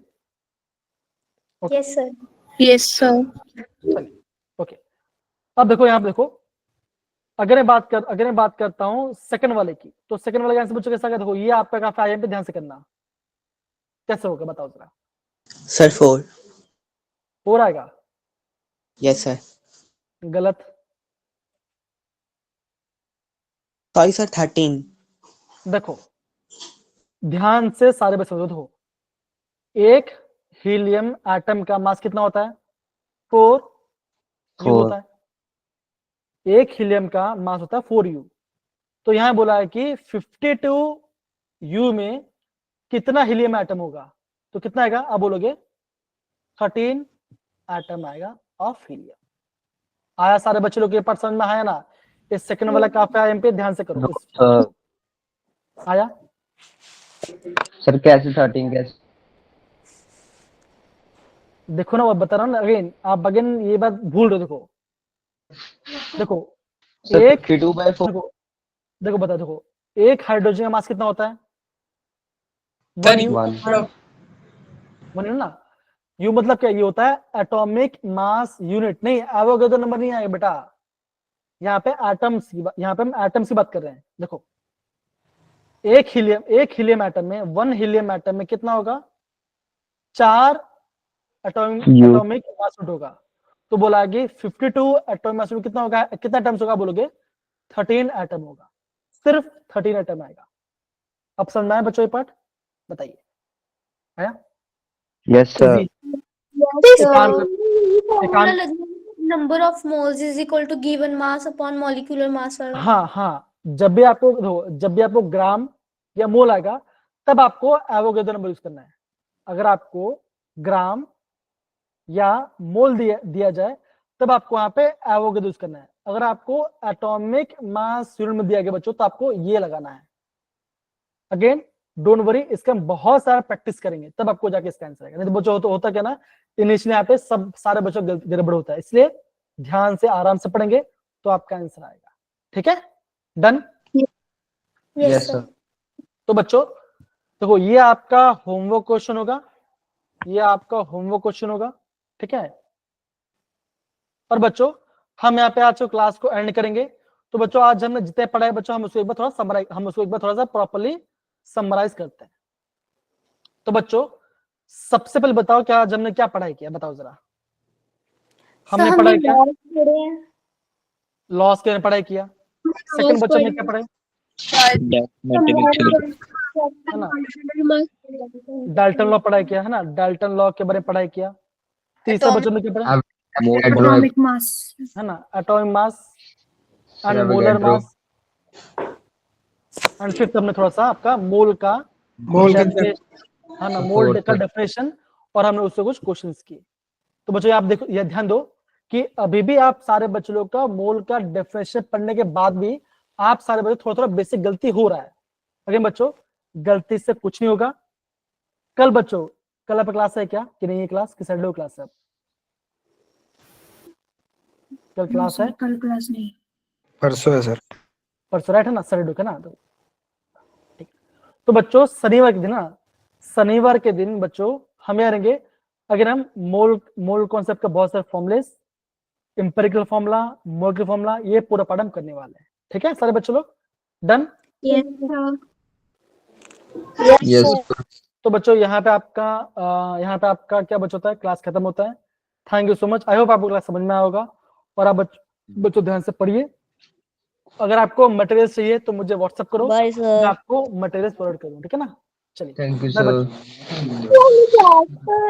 S3: Yes, sir.
S7: Yes sir.
S1: चलिए ओके। अब देखो यहाँ पे देखो, अगर मैं बात करता हूँ सेकंड वाले की, तो सेकंड वाले का आंसर बच्चों कैसा आएगा, देखो ये आपका काफी आईएम पे ध्यान से करना, कैसे होगा बताओ जरा।
S12: सर 4.
S1: 4 आएगा,
S12: यस सर.
S1: गलत,
S12: सॉरी सर 13.
S1: देखो ध्यान से सारे बच्चे देखो, एक हीलियम एटम का मास कितना होता है, 4 U
S2: 4.
S1: होता है, एक हीलियम का मास होता है 4U। तो यहां बोला है कि 52 U में कितना हीलियम एटम होगा, तो कितना आएगा, आप बोलोगे 13 एटम आएगा ऑफ हीलियम। आया सारे बच्चे लोग के पार्ट समझ में आया ना। इस सेकंड वाला काफी आया, पे ध्यान से करो, आया
S2: सर कैसे 13 कैसे?
S1: देखो ना, वो बता रहा हूँ ना, अगेन आप अगेन ये बात भूल रहे हो। देखो
S2: सर
S1: एक
S2: 52/4.
S1: देखो बता, देखो एक हाइड्रोजन का मास कितना होता है, 1 U ना। यू मतलब क्या, ये होता है एटॉमिक मास यूनिट, नहीं एवोगैड्रो नंबर नहीं आएगा बेटा, यहाँ पे एटम्स की बात, यहाँ पे हम एटम्स की बात कर रहे हैं। देखो एक हीलियम एटम में 1 हीलियम एटम में कितना होगा, 4 एटॉमिक मास यूनिट होगा, तो बोला कि 52 एटॉमिक मास यूनिट कितना होगा, कितना एटम्स होगा बोलोगे, 13 एटम होगा, सिर्फ 13 एटम आएगा। अब समझ में आया बच्चों ये पार्ट, बताइए आया?
S10: Yes sir.
S3: Number of moles is equal to given mass upon molecular mass वाला।
S1: हाँ हाँ, जब भी आपको ग्राम या मोल आएगा तब आपको एवोगैड्रो नंबर यूज करना है। अगर आपको ग्राम या मोल दिया जाए तब आपको यहाँ पे एवोगैड्रो यूज करना है। अगर आपको एटॉमिक मास यूनिट में दिया गया बच्चों तो आपको ये लगाना है। अगेन डोंट वरी, इसका हम बहुत सारा प्रैक्टिस करेंगे तब आपको जाके इसका आंसर आएगा। नहीं तो बच्चों होता क्या ना, इनिशियली यहाँ पे सब सारे बच्चों गड़बड़ होता है, इसलिए ध्यान से आराम से पढ़ेंगे तो आपका आंसर आएगा। ठीक है, डन?
S2: Yes sir.
S1: तो बच्चों देखो, ये आपका होमवर्क क्वेश्चन होगा, ये आपका होमवर्क क्वेश्चन होगा, ठीक है। और बच्चों हम यहाँ पे आज क्लास को एंड करेंगे। तो बच्चों आज हमने जितने पढ़ा है बच्चों, हम उसको एक बार थोड़ा सा प्रॉपर्ली समराइज करते हैं। तो बच्चों सबसे पहले बताओ क्या आज हमने क्या पढ़ाई किया, बताओ जरा। हमने पढ़ाई किया लॉस के पढ़ाई किया। सेकंड बच्चों में क्या पढ़ाई, है ना, डाल्टन लॉ पढ़ाई किया, है ना, डाल्टन लॉ के बारे में पढ़ाई किया। तीसरा बच्चों में क्या पढ़ा,
S6: एटॉमिक मास,
S1: है ना, atomic mass and molar mass. And fifth हमने थोड़ा सा आपका मोल का है ना, मोल का डेफिनेशन, और हमने उससे कुछ क्वेश्चंस किए। तो बच्चों आप देखो, ये ध्यान दो कि अभी भी आप सारे बच्चों लोग का मोल का डेफिनेशन पढ़ने के बाद भी आप सारे बच्चों थोड़ा थोड़ा बेसिक गलती हो रहा है। अगेन बच्चों गलती से कुछ नहीं होगा। कल बच्चों, कल आपका क्लास है क्या कि नहीं, ये क्लास कि सैटरडे क्लास है? कल क्लास है?
S6: कल क्लास नहीं,
S9: परसों है सर।
S1: परसों राइट है ना, सैटरडे का ना, तो ठीक। तो बच्चों शनिवार के दिन ना, शनिवार के दिन बच्चों हम यहाँ रहेंगे। अगर हम मोल कॉन्सेप्ट का बहुत सारे फॉर्मुलेस, इंपेरिकल फॉर्मूला, मोल फॉर्मूला, ये पूरा पाठ हम करने वाले हैं। ठीक है सारे बच्चों लोग, डन?
S2: यस।
S1: तो बच्चों यहाँ पे आपका क्या बच्चों होता है, क्लास खत्म होता है। Thank you so much, I hope आपको क्लास समझ में आया होगा। और आप बच्चों ध्यान से पढ़िए। अगर आपको मटेरियल चाहिए तो मुझे व्हाट्सएप करो, मैं आपको मटेरियल फॉरवर्ड करूँ, ठीक है ना। चलिए,
S2: थैंक यू
S1: बाय
S2: सर।
S1: बच्चों।